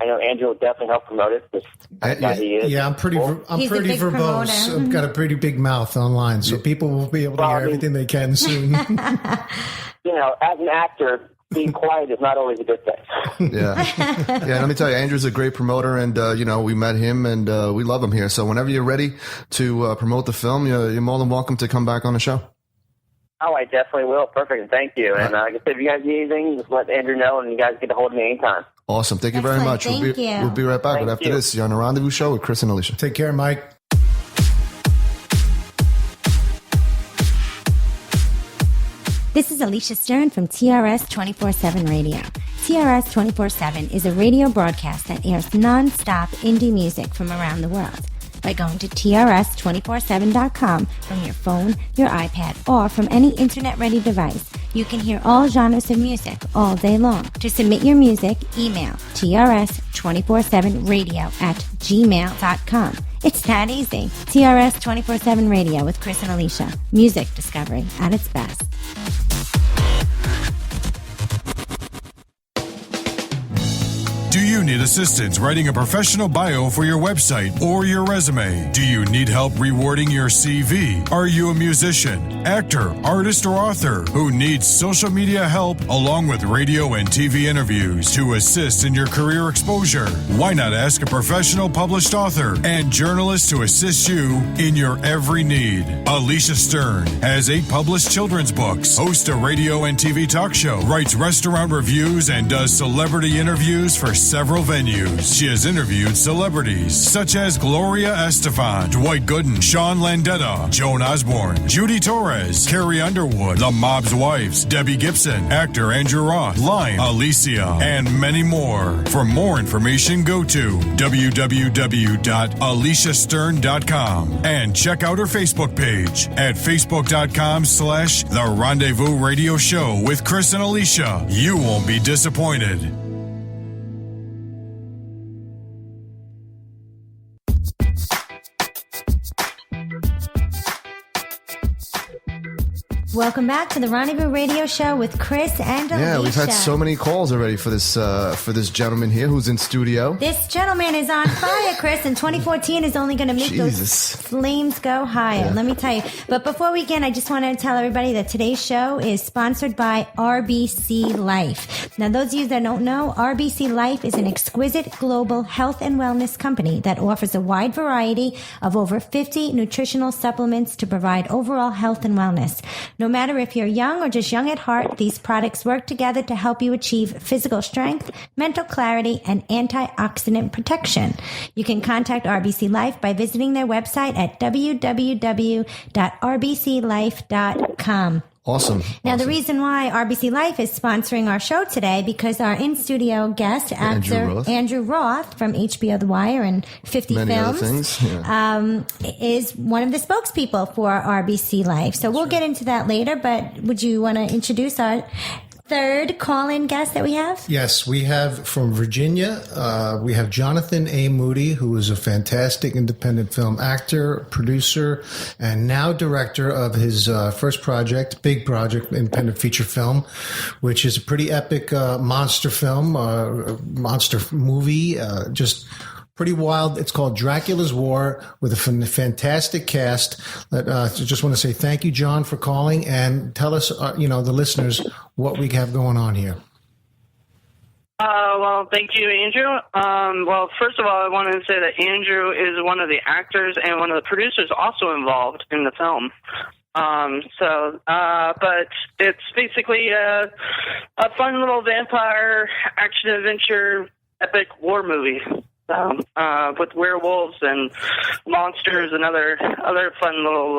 G: know Andrew will definitely help promote it.
F: Yeah, I'm pretty verbose. I've got a pretty big mouth online, so people will be able to hear everything they can soon.
G: You know, as an actor, being quiet is not always a good thing.
D: Yeah. Let me tell you, Andrew's a great promoter, and we met him, and we love him here. So whenever you're ready to promote the film, you're more than welcome to come back on the show.
G: Oh, I definitely will. Perfect. Thank you. And like I said, if you guys need anything, just let Andrew know, and you guys get a hold of me anytime.
D: Awesome. Thank you very much.
E: Thank you.
D: We'll be right back. But after this, you're on the Rendezvous Show with Cris and Alysia.
F: Take care, Mike.
E: This is Alysia Stern from TRS 24/7 Radio. TRS 24/7 is a radio broadcast that airs non-stop indie music from around the world. By going to TRS247.com from your phone, your iPad, or from any internet-ready device, you can hear all genres of music all day long. To submit your music, email TRS247radio@gmail.com. It's that easy. TRS 24/7 Radio with Cris and Alysia. Music discovery at its best.
A: Do you need assistance writing a professional bio for your website or your resume? Do you need help rewording your CV? Are you a musician, actor, artist, or author who needs social media help along with radio and TV interviews to assist in your career exposure? Why not ask a professional published author and journalist to assist you in your every need? Alysia Stern has 8 published children's books, hosts a radio and TV talk show, writes restaurant reviews, and does celebrity interviews for several venues. She has interviewed celebrities such as Gloria Estefan, Dwight Gooden, Sean Landetta, Joan Osborne, Judy Torres, Carrie Underwood, The Mob's Wives, Debbie Gibson, actor Andrew Roth, Lime, Alicia, and many more. For more information, go to www.alysiastern.com and check out her Facebook page at facebook.com/The Rendezvous Radio Show with Cris and Alysia. You won't be disappointed.
E: Welcome back to the Rendezvous Radio Show with Cris and Alysia.
D: Yeah, we've had so many calls already for this gentleman here who's in studio.
E: This gentleman is on fire, Cris, and 2014 is only going to make those flames go higher. Let me tell you. But before we begin, I just want to tell everybody that today's show is sponsored by RBC Life. Now, those of you that don't know, RBC Life is an exquisite global health and wellness company that offers a wide variety of over 50 nutritional supplements to provide overall health and wellness. No matter if you're young or just young at heart, these products work together to help you achieve physical strength, mental clarity, and antioxidant protection. You can contact RBC Life by visiting their website at www.rbclife.com.
D: Awesome.
E: Now, the reason why RBC Life is sponsoring our show today, because our in-studio guest, actor Andrew Roth from HBO The Wire and 50
D: Many
E: films,
D: other things.
E: is one of the spokespeople for RBC Life. So we'll get into that later, but would you want to introduce our third call-in guest that we have?
F: Yes, we have from Virginia, we have Jonathan A. Moody, who is a fantastic independent film actor, producer, and now director of his first project, big project, independent feature film, which is a pretty epic monster film, monster movie, just pretty wild. It's called Dracula's War with a fantastic cast. I just want to say thank you, John, for calling, and tell us, the listeners, what we have going on here.
H: Well, thank you, Andrew. Well, first of all, I wanted to say that Andrew is one of the actors and one of the producers also involved in the film. But it's basically a fun little vampire action adventure epic war movie. With werewolves and monsters and other fun little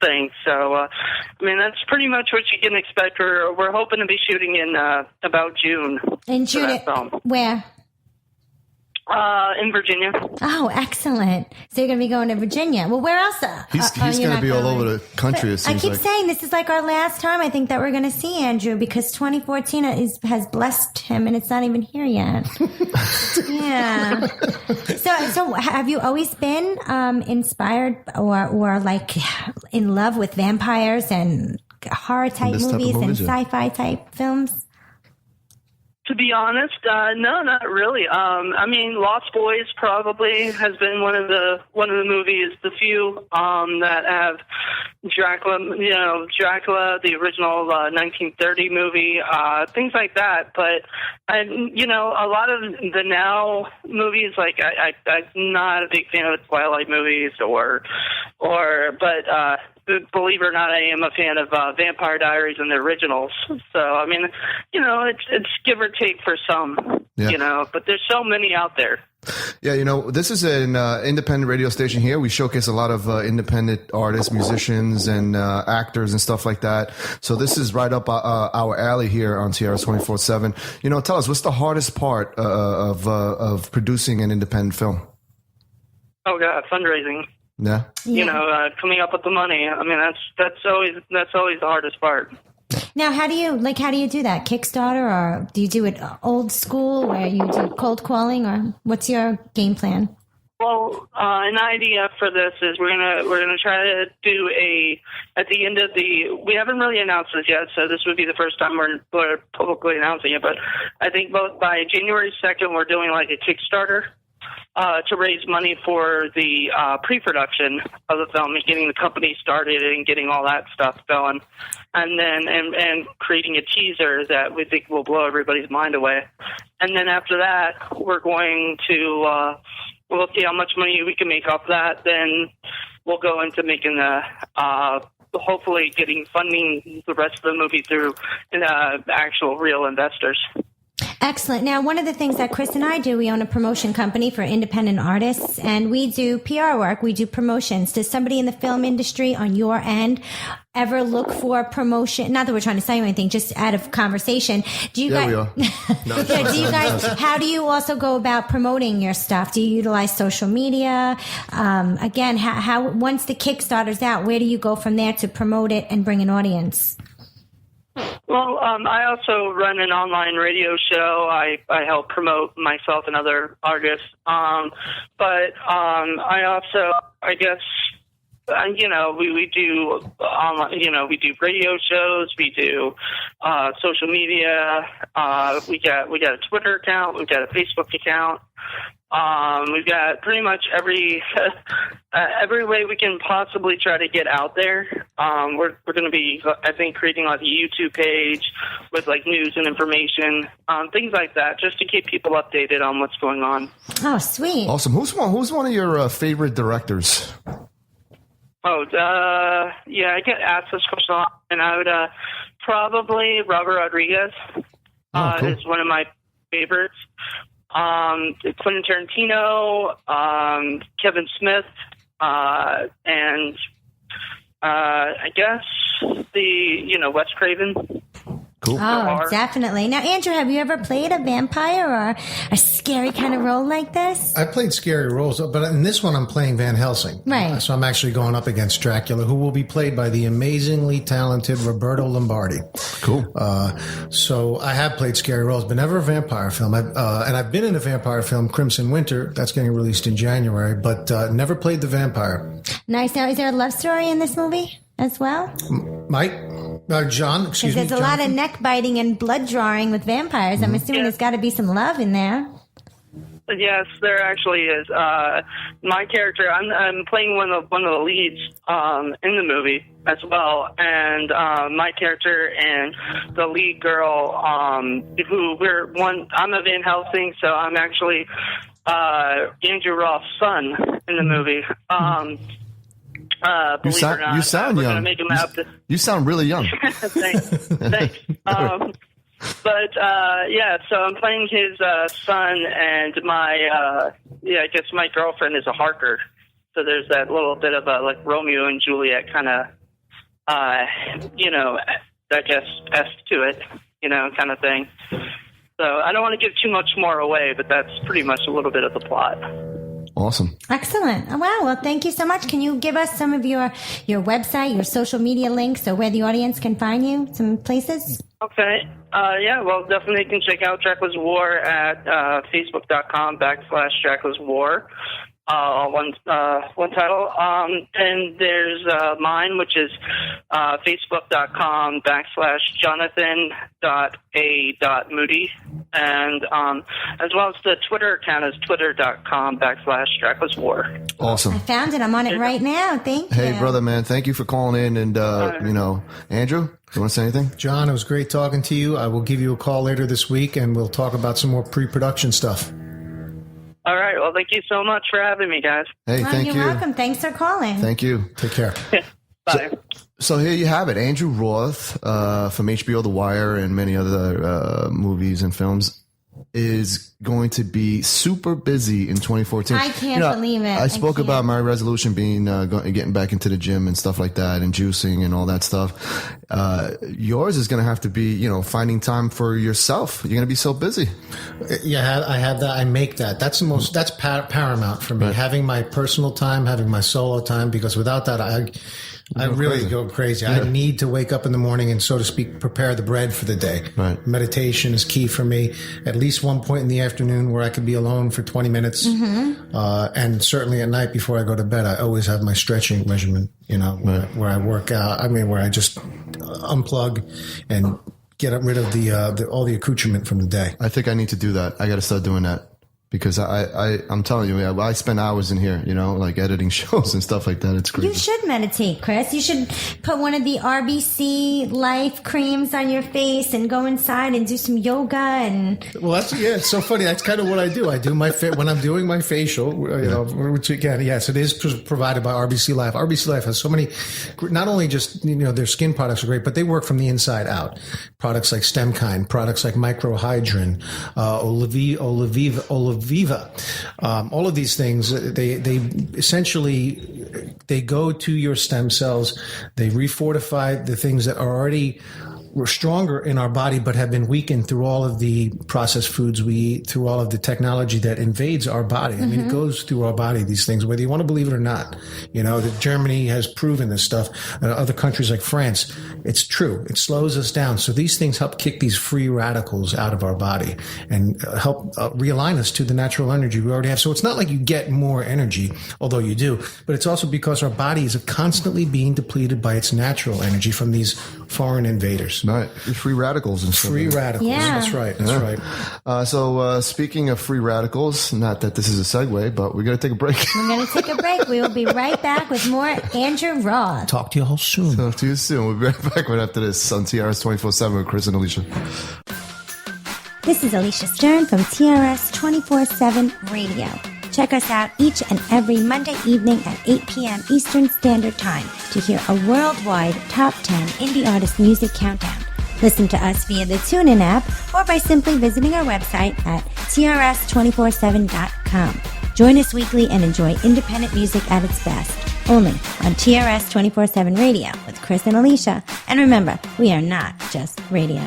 H: things. So, that's pretty much what you can expect. We're hoping to be shooting in about June.
E: In June, where?
H: In Virginia.
E: Oh, excellent. So you're going to be going to Virginia. Well, where else?
D: He's going to be all over the country, it seems
E: I keep saying this is like our last time I think that we're going to see Andrew, because 2014 has blessed him and it's not even here yet. Yeah. So have you always been inspired or like in love with vampires and horror type movies and sci-fi type films?
H: To be honest, no, not really. I mean, Lost Boys probably has been one of the movies, the few that have Dracula, the original 1930 movie, things like that. But a lot of the now movies, like I'm not a big fan of the Twilight movies, but believe it or not, I am a fan of Vampire Diaries and the originals. So, I mean, it's give or take for some, but there's so many out there.
D: Yeah, this is an independent radio station here. We showcase a lot of independent artists, musicians, and actors and stuff like that. So this is right up our alley here on TRS 24/7. Tell us, what's the hardest part of producing an independent film?
H: Oh, God, fundraising.
D: Yeah.
H: Coming up with the money. I mean, that's always the hardest part.
E: Now, how do you do that? Kickstarter, or do you do it old school where you do cold calling, or what's your game plan?
H: Well, an idea for this is we're gonna try to do at the end of we haven't really announced this yet, so this would be the first time we're publicly announcing it. But I think by January 2nd, we're doing like a Kickstarter. To raise money for the pre-production of the film and getting the company started and getting all that stuff going, and then and creating a teaser that we think will blow everybody's mind away. And then after that, we're going to we'll see how much money we can make off that. Then we'll go into making hopefully getting funding the rest of the movie through actual real investors.
E: Excellent. Now, one of the things that Cris and I do, we own a promotion company for independent artists, and we do PR work. We do promotions. Does somebody in the film industry on your end ever look for promotion? Not that we're trying to sell you anything, just out of conversation. Do you guys?
D: We are. No,
E: do you guys? How do you also go about promoting your stuff? Do you utilize social media? Again, how once the Kickstarter's out, where do you go from there to promote it and bring an audience?
H: Well, I also run an online radio show. I help promote myself and other artists. But I also, I guess, we do online. We do radio shows. We do social media. We got a Twitter account. We've got a Facebook account. We've got pretty much every way we can possibly try to get out there. We're going to be, I think, creating like a YouTube page with like news and information, things like that, just to keep people updated on what's going on.
E: Oh, sweet!
D: Awesome. Who's one of your favorite directors?
H: Oh, I get asked this question a lot, and I would probably Robert Rodriguez
D: Cool.
H: is one of my favorites. Quentin Tarantino, Kevin Smith, and I guess Wes Craven.
D: Cool.
E: Oh, definitely. Now, Andrew, have you ever played a vampire or a scary kind of role like this?
F: I played scary roles, but in this one I'm playing Van Helsing.
E: Right.
F: So I'm actually going up against Dracula, who will be played by the amazingly talented Roberto Lombardi.
D: Cool.
F: So I have played scary roles, but never a vampire film. And I've been in a vampire film, Crimson Winter. That's getting released in January, but never played the vampire.
E: Nice. Now, is there a love story in this movie as well?
F: Mike? John, excuse me.
E: Because there's a lot of neck biting and blood drawing with vampires. I'm assuming there's got to be some love in there.
H: Yes, there actually is. My character, I'm playing one of the leads in the movie as well, and my character and the lead girl, I'm a Van Helsing, so I'm actually Andrew Roth's son in the movie.
D: You sound young. You sound really young.
H: Thanks. So I'm playing his son, and my I guess my girlfriend is a Harker. So there's that little bit of a like Romeo and Juliet kind of, I guess, esque to it, kind of thing. So I don't want to give too much more away, but that's pretty much a little bit of the plot.
D: Awesome.
E: Excellent. Oh, wow. Well, thank you so much. Can you give us some of your website, your social media links, or where the audience can find you, some places?
H: Okay. Yeah, well, definitely you can check out Dracula's War at facebook.com/Dracula's War. One title. And there's mine, which is facebook.com/Jonathan.a.Moody. And as well as the Twitter account is twitter.com/Dracula's War.
D: Awesome.
E: I found it. I'm on it right now. Thank you.
D: Hey, brother, man, thank you for calling in. And, Andrew, you want to say anything?
F: John, it was great talking to you. I will give you a call later this week, and we'll talk about some more pre-production stuff.
H: All right. Well, thank you so much for having me, guys.
D: Hey, thank
E: you're
D: you.
E: welcome. Thanks for calling.
D: Thank you.
F: Take care.
H: Bye.
D: So here you have it. Andrew Roth from HBO The Wire and many other movies and films is going to be super busy in 2014.
E: I can't believe it.
D: I spoke about my resolution being getting back into the gym and stuff like that, and juicing and all that stuff. Yours is going to have to be, finding time for yourself. You're going to be so busy.
F: Yeah, I have that. I make that. That's paramount for me. Right. Having my personal time, having my solo time, because without that, I really go crazy. Yeah. I need to wake up in the morning and, so to speak, prepare the bread for the day.
D: Right.
F: Meditation is key for me. At least one point in the afternoon where I could be alone for 20 minutes. Mm-hmm. And certainly at night before I go to bed, I always have my stretching regimen, where I work out. I mean, where I just unplug and get rid of all the accoutrement from the day.
D: I think I need to do that. I got to start doing that. Because I'm telling you, I spend hours in here, like editing shows and stuff like that. It's crazy.
E: You should meditate, Chris. You should put one of the RBC Life creams on your face and go inside and do some yoga. And
F: well, it's so funny. That's kind of what I do. I do when I'm doing my facial, which again, yes, it is provided by RBC Life. RBC Life has so many, not only just their skin products are great, but they work from the inside out. Products like StemKind, products like Microhydrin, Viva. All of these things, they essentially, they go to your stem cells. They refortify the things that are already were stronger in our body but have been weakened through all of the processed foods we eat, through all of the technology that invades our body. I mean, it goes through our body, these things, whether you want to believe it or not. That Germany has proven this stuff. Other countries like France, it's true. It slows us down. So these things help kick these free radicals out of our body and help realign us to the natural energy we already have. So it's not like you get more energy, although you do, but it's also because our body is constantly being depleted by its natural energy from these foreign invaders.
D: Right. Free radicals and stuff.
F: Free radicals.
E: Yeah.
F: That's right. That's right.
D: So speaking of free radicals, not that this is a segue, but we're going to take a break.
E: We're going to take a break. We will be right back with more Andrew Roth.
F: Talk to you all soon.
D: Talk to you soon. We'll be right back right after this on TRS 24/7 with Cris and Alysia.
E: This is Alicia Stern from TRS 24/7 Radio. Check us out each and every Monday evening at 8 p.m. Eastern Standard Time to hear a worldwide Top 10 Indie Artist Music Countdown. Listen to us via the TuneIn app or by simply visiting our website at trs247.com. Join us weekly and enjoy independent music at its best. Only on TRS 24/7 Radio with Cris and Alysia. And remember, we are not just radio.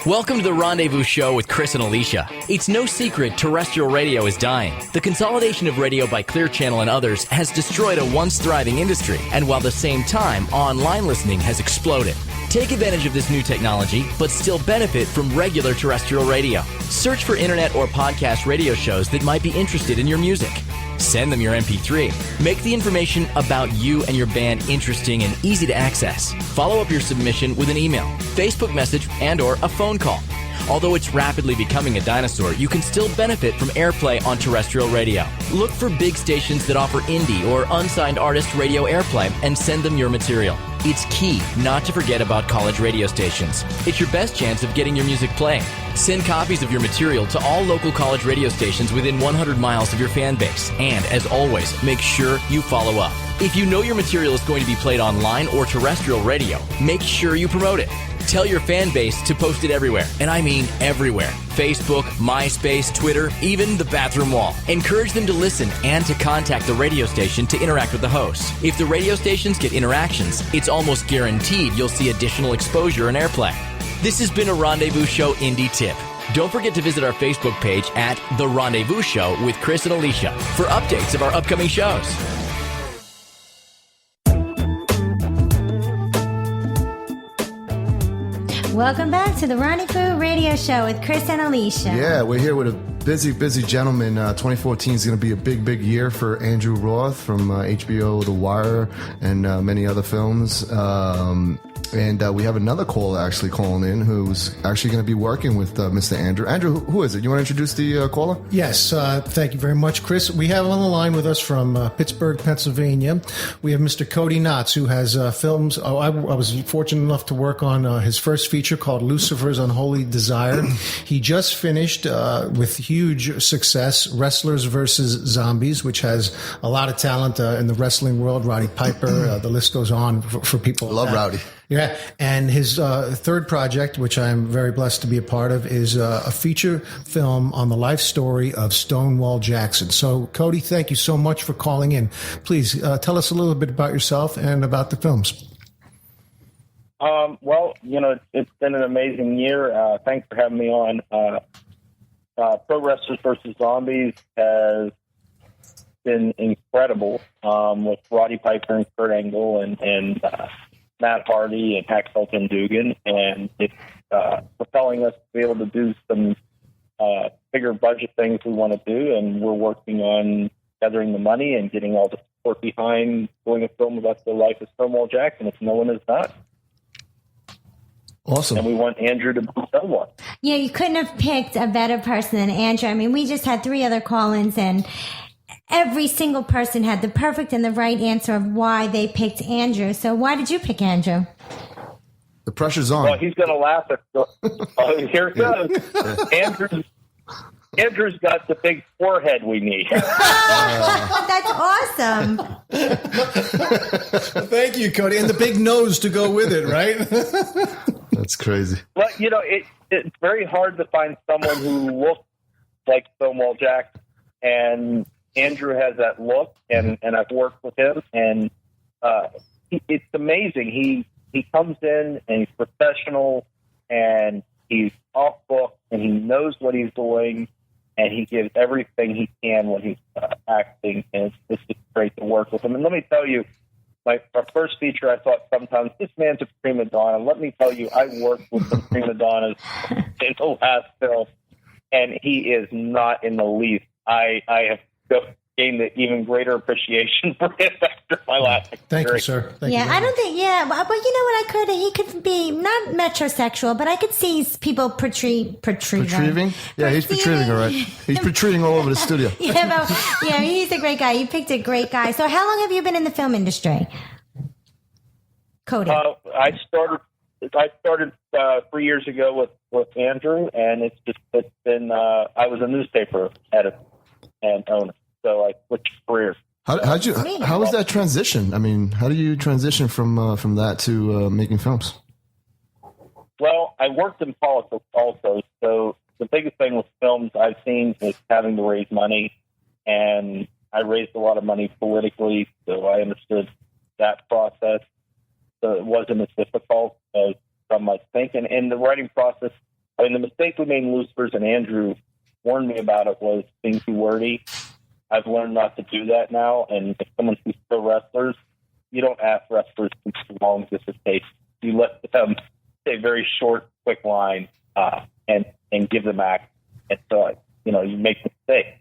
C: Welcome to the Rendezvous Show with Cris and Alysia. It's no secret terrestrial radio is dying. The consolidation of radio by Clear Channel and others has destroyed a once thriving industry, and while at the same time, online listening has exploded. Take advantage of this new technology, but still benefit from regular terrestrial radio. Search for internet or podcast radio shows that might be interested in your music. Send them your MP3. Make the information about you and your band interesting and easy to access. Follow up your submission with an email, Facebook message, and/or a phone call. Although it's rapidly becoming a dinosaur, you can still benefit from airplay on terrestrial radio. Look for big stations that offer indie or unsigned artist radio airplay and send them your material. It's key not to forget about college radio stations. It's your best chance of getting your music playing. Send copies of your material to all local college radio stations within 100 miles of your fan base. And as always, make sure you follow up. If you know your material is going to be played online or terrestrial radio, make sure you promote it. Tell your fan base to post it everywhere, and I mean everywhere. Facebook, MySpace, Twitter, even the bathroom wall. Encourage them to listen and to contact the radio station to interact with the hosts. If the radio stations get interactions, it's almost guaranteed you'll see additional exposure and airplay. This has been a Rendezvous Show Indie Tip. Don't forget to visit our Facebook page at The Rendezvous Show with Cris and Alysia for updates of our upcoming shows.
E: Welcome back to the Rendezvous Radio Show with Cris and Alysia.
D: Yeah, we're here with a busy gentleman. 2014 is going to be a big year for Andrew Roth from HBO, The Wire, and many other films. And we have another caller actually calling in who's actually going to be working with Mr. Andrew. Andrew, who is it? You want to introduce the caller?
F: Yes, thank you very much, Cris. We have on the line with us from Pittsburgh, Pennsylvania. We have Mr. Cody Knotts, who has films. I was fortunate enough to work on his first feature called Lucifer's Unholy Desire. He just finished with huge success, Wrestlers versus Zombies, which has a lot of talent in the wrestling world. Roddy Piper, the list goes on for people.
D: Love Rowdy.
F: Yeah, and his third project, which I'm very blessed to be a part of, is a feature film on the life story of Stonewall Jackson. So, Cody, thank you so much for calling in. Please tell us a little bit about yourself and about the films.
I: Well, it's been an amazing year. Thanks for having me on. Pro Wrestlers vs. Zombies has been incredible with Roddy Piper and Kurt Angle and Matt Hardy and Hacksaw Jim Dugan, and it's propelling us to be able to do some bigger budget things we want to do, and we're working on gathering the money and getting all the support behind doing a film about the life of Stonewall Jackson, if no one has done.
D: Awesome.
I: And we want Andrew to be someone.
E: Yeah, you couldn't have picked a better person than Andrew. I mean, we just had 3 other call-ins, and every single person had the perfect and the right answer of why they picked Andrew. So why did you pick Andrew?
D: The pressure's on.
I: Well, he's going to laugh at here it goes. Andrew's got the big forehead we need.
E: That's awesome.
F: Thank you, Cody. And the big nose to go with it, right?
D: That's crazy.
I: Well, it's very hard to find someone who looks like Stonewall Jackson, and Andrew has that look, and I've worked with him, and it's amazing. He comes in, and he's professional, and he's off book, and he knows what he's doing, and he gives everything he can when he's acting, and it's just great to work with him. And let me tell you, my first feature, I thought sometimes, this man's a prima donna. Let me tell you, I worked with some prima donnas in the last film, and he is not in the least. I have gained an even greater appreciation for him after my last experience.
F: Thank you, sir. Thank you.
E: I don't think, but you know what, he could be not metrosexual, but I could see people protruding.
D: Yeah, he's protruding, all right. He's protruding all over the studio.
E: He's a great guy. You picked a great guy. So how long have you been in the film industry? Cody.
I: I started 3 years ago with Andrew, and it's been I was a newspaper editor and owner, so I switched careers.
D: How was that transition? I mean, how do you transition from that to making films?
I: Well, I worked in politics also, so the biggest thing with films I've seen is having to raise money, and I raised a lot of money politically, so I understood that process. So it wasn't as difficult as some might think. And in the writing process, I mean, the mistake we made in Lucifer's, and Andrew warned me about it, was being too wordy. I've learned not to do that now. And if someone sees pro wrestlers, you don't ask wrestlers to do long dissertations. You let them say a very short, quick line and give them act. And so, you make mistakes.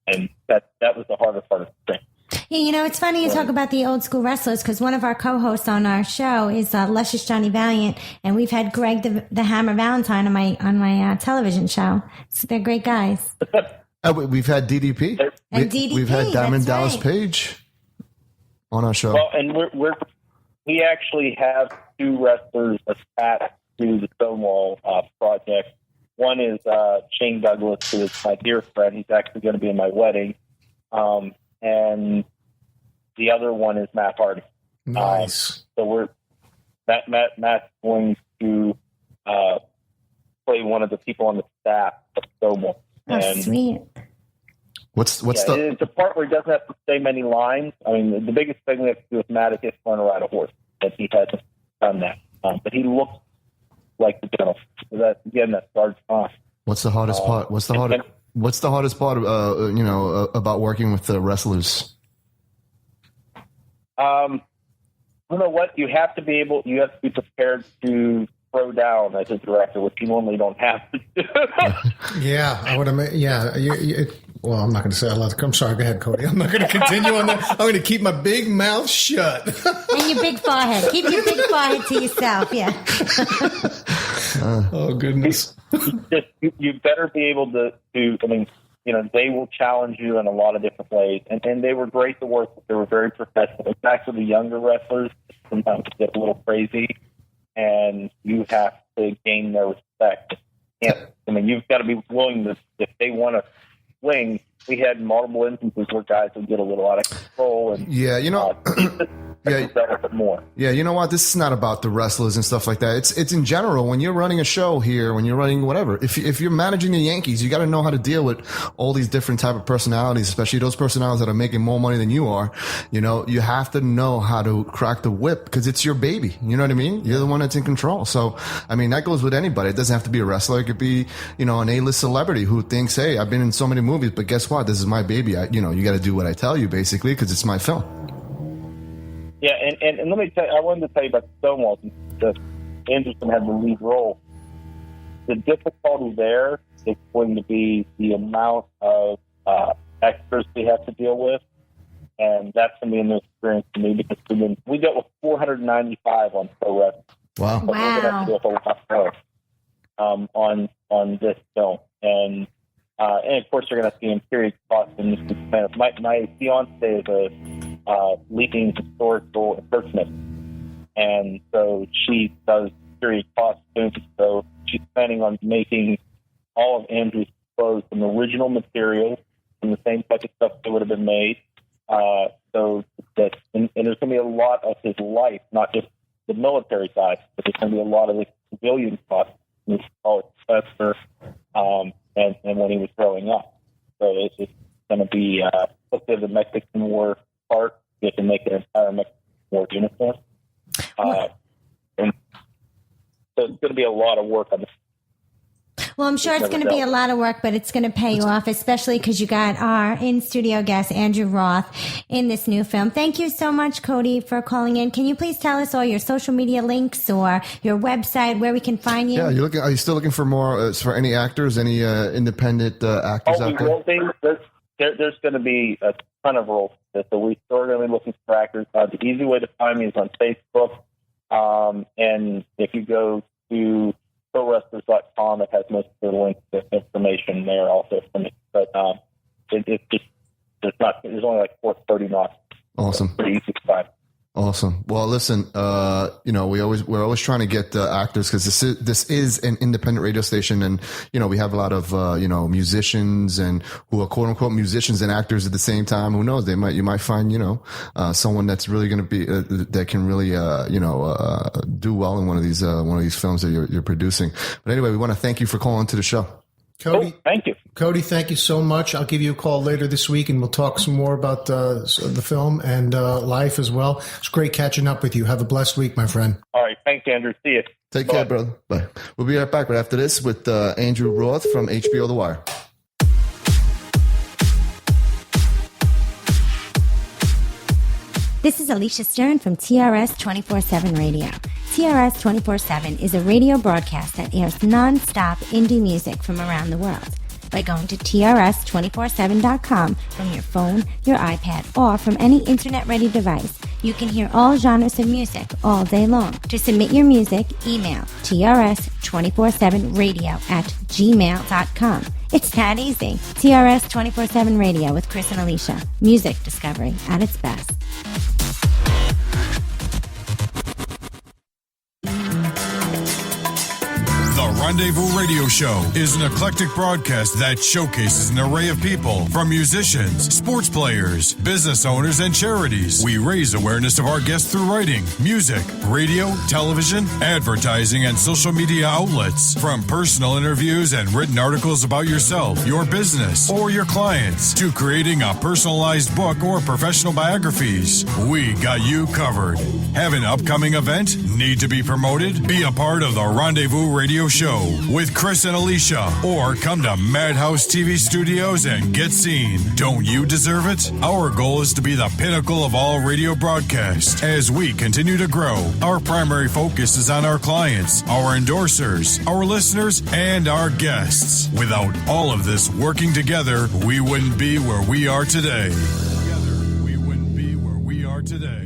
I: And that was the hardest part of the thing.
E: Yeah, it's funny you talk about the old school wrestlers, because one of our co-hosts on our show is Luscious Johnny Valiant, and we've had Greg the Hammer Valentine on my television show. So they're great guys.
D: We've had DDP.
E: And DDP,
D: we've had Diamond Dallas
E: right.
D: Page on our show.
I: Well, and we actually have 2 wrestlers attached to the Stonewall project. One is Shane Douglas, who is my dear friend. He's actually going to be in my wedding. And the other one is Matt Hardy.
F: Nice.
I: So Matt's going to play one of the people on the staff of Stonewall.
E: Oh, sweet.
D: What's
I: It's a part where he doesn't have to say many lines. I mean, the biggest thing we have to do with Matt is he has to learn to ride a horse. That he hasn't done that, but he looks like the general. So that again, that starts off.
D: What's the hardest part? What's the hardest part? About working with the wrestlers.
I: You know what? You have to be prepared to throw down as a director, which you normally don't have to do.
F: Yeah, I would have. Yeah, well, I'm not going to say a lot. I'm sorry. Go ahead, Cody. I'm not going to continue on that. I'm going to keep my big mouth shut.
E: And your big forehead. Keep your big forehead to yourself. Yeah.
F: Oh goodness.
I: You better be able to. I mean, they will challenge you in a lot of different ways, and they were great to work with. They were very professional. In fact, with the younger wrestlers, sometimes it gets a little crazy, and you have to gain their respect. You've got to be willing to, if they want to swing. We had multiple instances where guys would get a little out of control, and more.
D: Yeah, you know what? This is not about the wrestlers and stuff like that. It's in general. When you're running a show here, when you're running whatever, if you're managing the Yankees, you got to know how to deal with all these different type of personalities, especially those personalities that are making more money than you are. You have to know how to crack the whip because it's your baby. You know what I mean? You're the one that's in control. So, I mean, that goes with anybody. It doesn't have to be a wrestler. It could be, an A-list celebrity who thinks, hey, I've been in so many movies, but guess what? This is my baby. You got to do what I tell you, basically, because it's my film.
I: Yeah, and let me tell you, I wanted to tell you about Stonewall, because Anderson had the lead role. The difficulty there is going to be the amount of extras we have to deal with, and that's going to be a new experience for me, because we dealt with 495 on Pro Wrestling.
D: Wow.
I: But we're going to have to deal with a lot more on this film. And of course, you're going to see in period costs. And my fiance is a leading historical impersonist, and so she does period costumes. So she's planning on making all of Andrew's clothes from original materials, from the same type of stuff that would have been made. And there's going to be a lot of his life, not just the military side, but there's going to be a lot of the civilian costs. His college professor, and when he was growing up. So it's going to be look at the Mexican War part. You have to make an entire Mexican War uniform. And so it's going to be a lot of work on this.
E: Well, I'm sure it's going to be a lot of work, but it's going to pay you off, especially because you got our in-studio guest, Andrew Roth, in this new film. Thank you so much, Cody, for calling in. Can you please tell us all your social media links or your website where we can find you?
D: Yeah, are you still looking for more, for any actors, any independent actors out there?
I: There's going to be a ton of roles. So we're going to be looking for actors. The easy way to find me is on Facebook. And if you go to ProWrestlers.com, it has most of the links to information there also for me. But there's only like 430 knots.
D: Awesome.
I: It's pretty easy to find.
D: Awesome. Well, listen, we're always trying to get actors, because this is an independent radio station, and we have a lot of musicians and who are quote unquote musicians and actors at the same time. Who knows? You might find someone that's really going to be that can really do well in one of these films that you're producing. But anyway, we want to thank you for calling to the show.
F: Cody,
I: thank you.
F: Cody, thank you so much. I'll give you a call later this week, and we'll talk some more about the film and life as well. It's great catching up with you. Have a blessed week, my friend.
I: All right. Thanks, Andrew. See you.
D: Take care, brother. Bye. We'll be right back right after this with Andrew Roth from HBO The Wire.
E: This is Alicia Stern from TRS 24/7 Radio. TRS 24/7 is a radio broadcast that airs non-stop indie music from around the world. By going to TRS247.com from your phone, your iPad, or from any internet-ready device, you can hear all genres of music all day long. To submit your music, email TRS247radio@gmail.com. It's that easy. TRS 24/7 Radio with Cris and Alysia. Music discovery at its best.
A: Rendezvous Radio Show is an eclectic broadcast that showcases an array of people, from musicians, sports players, business owners, and charities. We raise awareness of our guests through writing, music, radio, television, advertising, and social media outlets. From personal interviews and written articles about yourself, your business, or your clients, to creating a personalized book or professional biographies, we got you covered. Have an upcoming event? Need to be promoted? Be a part of the Rendezvous Radio Show with Cris and Alysia, or come to Madhouse TV Studios and get seen. Don't you deserve it? Our goal is to be the pinnacle of all radio broadcasts. As we continue to grow, our primary focus is on our clients, our endorsers, our listeners, and our guests. Without all of this working together, we wouldn't be where we are today. We wouldn't be where we are today.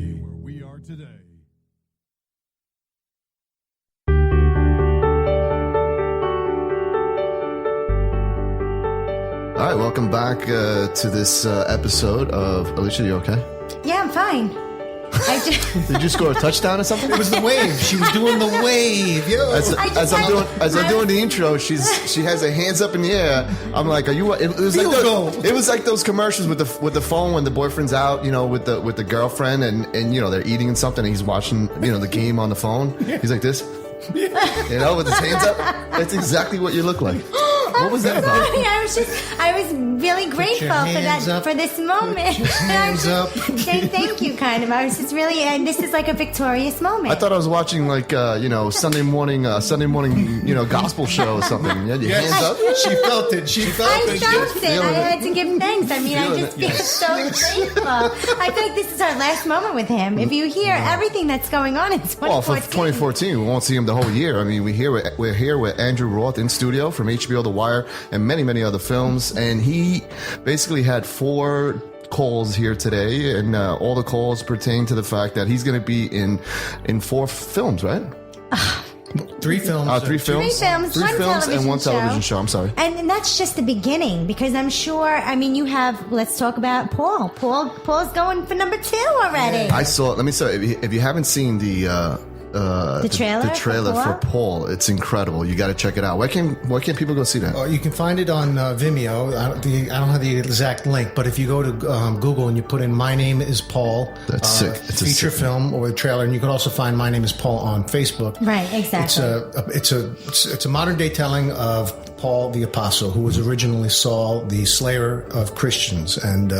D: All right, welcome back to this episode of Alysia. You okay?
E: Yeah, I'm fine.
D: Did you score a touchdown or something?
F: It was the wave. She was doing the wave. Yo.
D: As I'm doing the intro, she has her hands up in the air. I'm like, "Are you?" It was like those commercials with the phone when the boyfriend's out, with the girlfriend, and they're eating something, and he's watching the game on the phone. He's like this, with his hands up. That's exactly what you look like. What was that about?
E: I was really grateful for this moment.
F: Hands up.
E: Thank you, kind of. I was just really, and this is like a victorious moment.
D: I thought I was watching Sunday morning, gospel show or something. You had your hands up.
F: She felt it.
E: I felt it. I had to give thanks. I mean, I just feel so grateful. I feel like this is our last moment with him. If you hear everything that's going on in 2014.
D: Well, for 2014, we won't see him the whole year. I mean, we're here with Andrew Roth in studio from HBO, The Wire, and many, many other films. And he basically had 4 calls here today, and all the calls pertain to the fact that he's going to be in 4 films, right?
F: 3 films.
D: 3 films.
E: 3 films,
D: and 1 television show. I'm sorry.
E: And that's just the beginning, because I'm sure, you have, let's talk about Paul. Paul's going for number 2 already.
D: Yeah. Let me say, if you haven't seen the trailer for Paul, it's incredible. You got to check it out. Why can't people go see that?
F: You can find it on Vimeo. I don't have the exact link, but if you go to Google and you put in "My Name Is Paul,"
D: that's sick. It's
F: feature film or a trailer, and you can also find "My Name Is Paul" on Facebook.
E: Right, exactly.
F: It's a modern day telling of Paul the Apostle, who was originally Saul, the slayer of Christians, and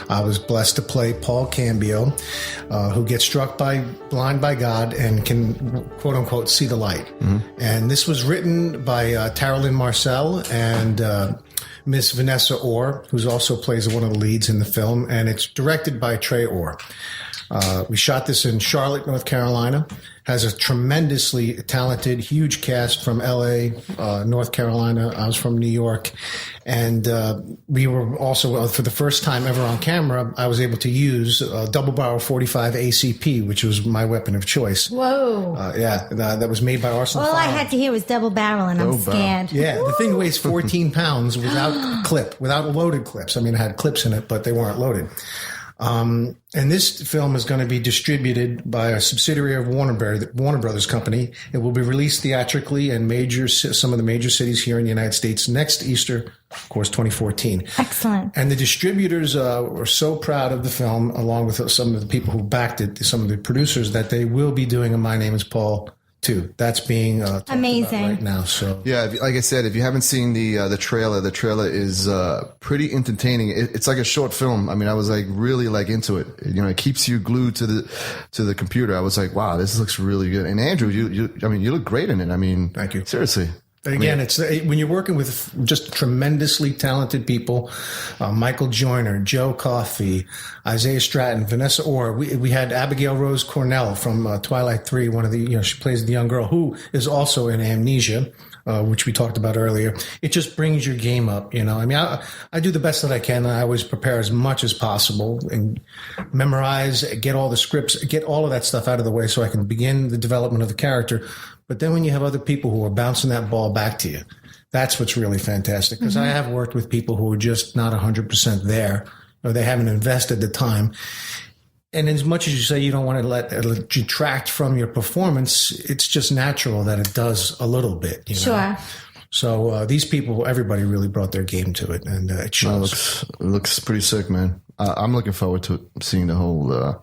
F: I was blessed to play Paul Cambio, who gets struck blind by God and can, quote unquote, see the light. Mm-hmm. And this was written by Tara Lynn Marcel and Miss Vanessa Orr, who also plays one of the leads in the film, and it's directed by Trey Orr. We shot this in Charlotte, North Carolina. Has a tremendously talented, huge cast from LA, North Carolina. I was from New York. And we were also, for the first time ever on camera, I was able to use a double barrel 45 ACP, which was my weapon of choice.
E: Whoa.
F: That was made by Arsenal.
E: All I had to hear was double barrel, and I'm scared.
F: Yeah, the thing weighs 14 pounds without loaded clips. I mean, it had clips in it, but they weren't loaded. And this film is going to be distributed by a subsidiary of Warner Brothers Company. It will be released theatrically in some of the major cities here in the United States next Easter, of course, 2014.
E: Excellent.
F: And the distributors were so proud of the film, along with some of the people who backed it, some of the producers, that they will be doing a "My Name Is Paul" too. That's being
E: amazing
F: right now. So
D: like I said, if you haven't seen the trailer is pretty entertaining. It's like a short film. I mean, I was really into it. It keeps you glued to the computer. I was like, wow, this looks really good. And Andrew, you look great in it. I mean,
F: thank you.
D: Seriously.
F: Again, it's when you're working with just tremendously talented people, Michael Joyner, Joe Coffey, Isaiah Stratton, Vanessa Orr. We had Abigail Rose Cornell from Twilight 3, one of the, she plays the young girl who is also in Amnesia, which we talked about earlier. It just brings your game up, I mean, I do the best that I can. I always prepare as much as possible and memorize, get all the scripts, get all of that stuff out of the way so I can begin the development of the character. But then when you have other people who are bouncing that ball back to you, that's what's really fantastic. Because I have worked with people who are just not 100% there, or they haven't invested the time. And as much as you say you don't want to let it detract from your performance, it's just natural that it does a little bit. You know?
E: Sure.
F: So these people, everybody really brought their game to it, and it shows.
D: It looks pretty sick, man. I'm looking forward to seeing the whole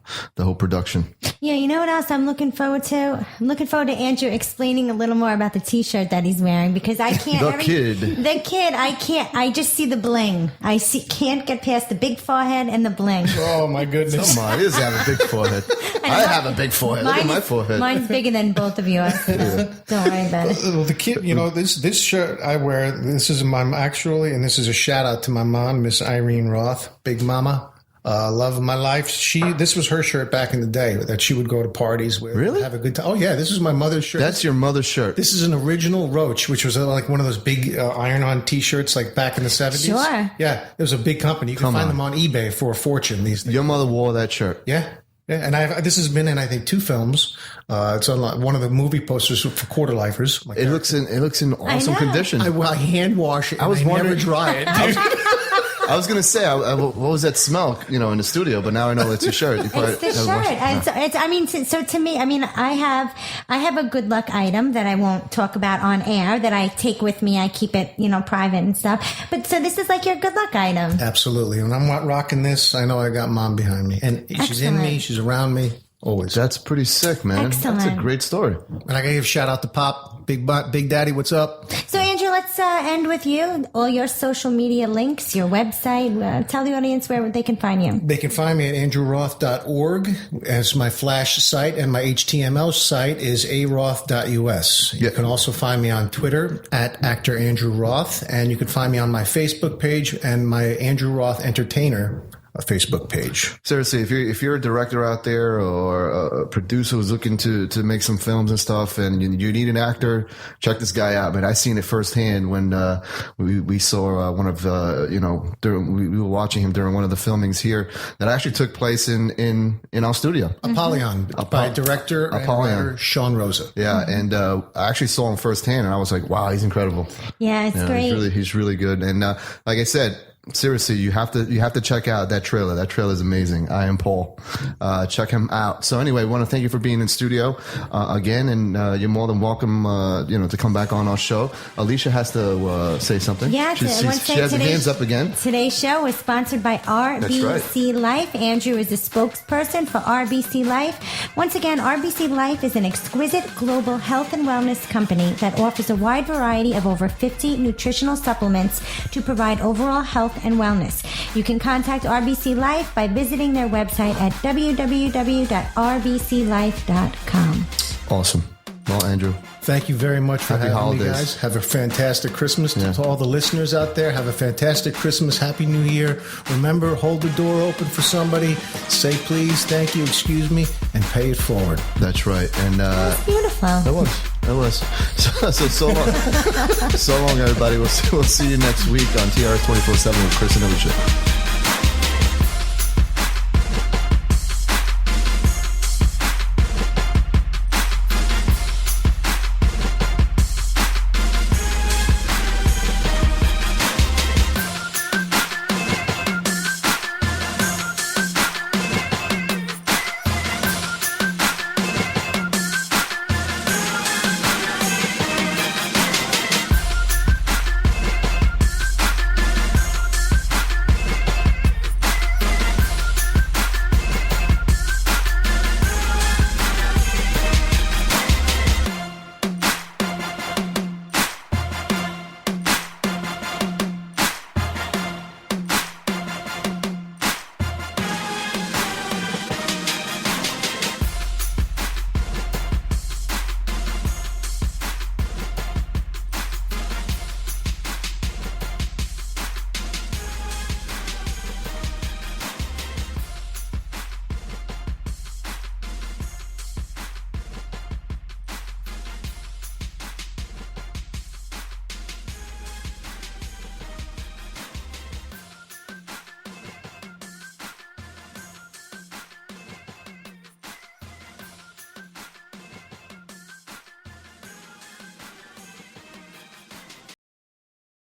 D: production.
E: Yeah, you know what else I'm looking forward to? I'm looking forward to Andrew explaining a little more about the T-shirt that he's wearing, because I can't. The kid, I can't. I just see the bling. Can't get past the big forehead and the bling.
F: Oh my goodness!
D: Come on, he doesn't have a big forehead. I have a big forehead. Look at my forehead.
E: Mine's bigger than both of yours. So don't worry about it.
F: Well, the kid, this shirt I wear. This is and this is a shout out to my mom, Miss Irene Roth, Big Mama. Love of my life. This was her shirt back in the day that she would go to parties with.
D: Really?
F: Have a good time. Oh yeah, this is my mother's shirt.
D: That's your mother's shirt.
F: This is an original Roach, which was like one of those big iron-on T-shirts, like back in the 70s.
E: Sure.
F: Yeah, it was a big company. You can find them on eBay for a fortune these days.
D: Your mother wore that shirt.
F: Yeah. Yeah, and this has been in, I think, 2 films. It's on one of the movie posters for Quarter Lifers.
D: It looks in awesome condition.
F: I hand wash it. I was wondering, never dry it.
D: I was going to say, what was that smell, in the studio? But now I know it's your shirt.
E: It's the shirt. So to me, I have a good luck item that I won't talk about on air that I take with me. I keep it, private and stuff. But so this is like your good luck item.
F: Absolutely. When I'm rocking this, I know I got Mom behind me. And she's in me. She's around me. Always.
D: That's pretty sick, man.
E: Excellent.
D: That's a great story.
F: And I got to give a shout out to Pop, Big Daddy. What's up?
E: So, Andrew, let's end with you. All your social media links, your website. Tell the audience where they can find you.
F: They can find me at andrewroth.org as my Flash site, and my HTML site is aroth.us. You can also find me on Twitter at actor Andrew Roth, and you can find me on my Facebook page and my Andrew Roth Entertainer Facebook page.
D: Seriously, if you're a director out there or a producer who's looking to make some films and stuff, and you need an actor, check this guy out, man. I seen it firsthand when we saw one of we were watching him during one of the filmings here that actually took place in our studio.
F: Apollyon, by director and writer Sean Rosa.
D: Yeah, and I actually saw him firsthand, and I was like, wow, he's incredible.
E: Yeah, it's great.
D: He's really good, and like I said, seriously, you have to check out that trailer. That trailer is amazing. I am Paul. Check him out. So anyway, I want to thank you for being in studio again, and you're more than welcome, to come back on our show. Alicia has to say something.
E: Yeah,
D: she has her hands up again.
E: Today's show is sponsored by RBC Life. Andrew is a spokesperson for RBC Life. Once again, RBC Life is an exquisite global health and wellness company that offers a wide variety of over 50 nutritional supplements to provide overall health and wellness. You can contact RBC Life by visiting their website at www.rbclife.com.
D: Awesome. Well, Andrew,
F: thank you very much for having me, guys. Have a fantastic Christmas to all the listeners out there. Have a fantastic Christmas. Happy New Year. Remember, hold the door open for somebody. Say please, thank you, excuse me, and pay it forward.
D: That's right. And
E: that was beautiful.
D: It was. So long. So long, everybody. We'll see you next week on TRS 24/7 with Cris Alysia.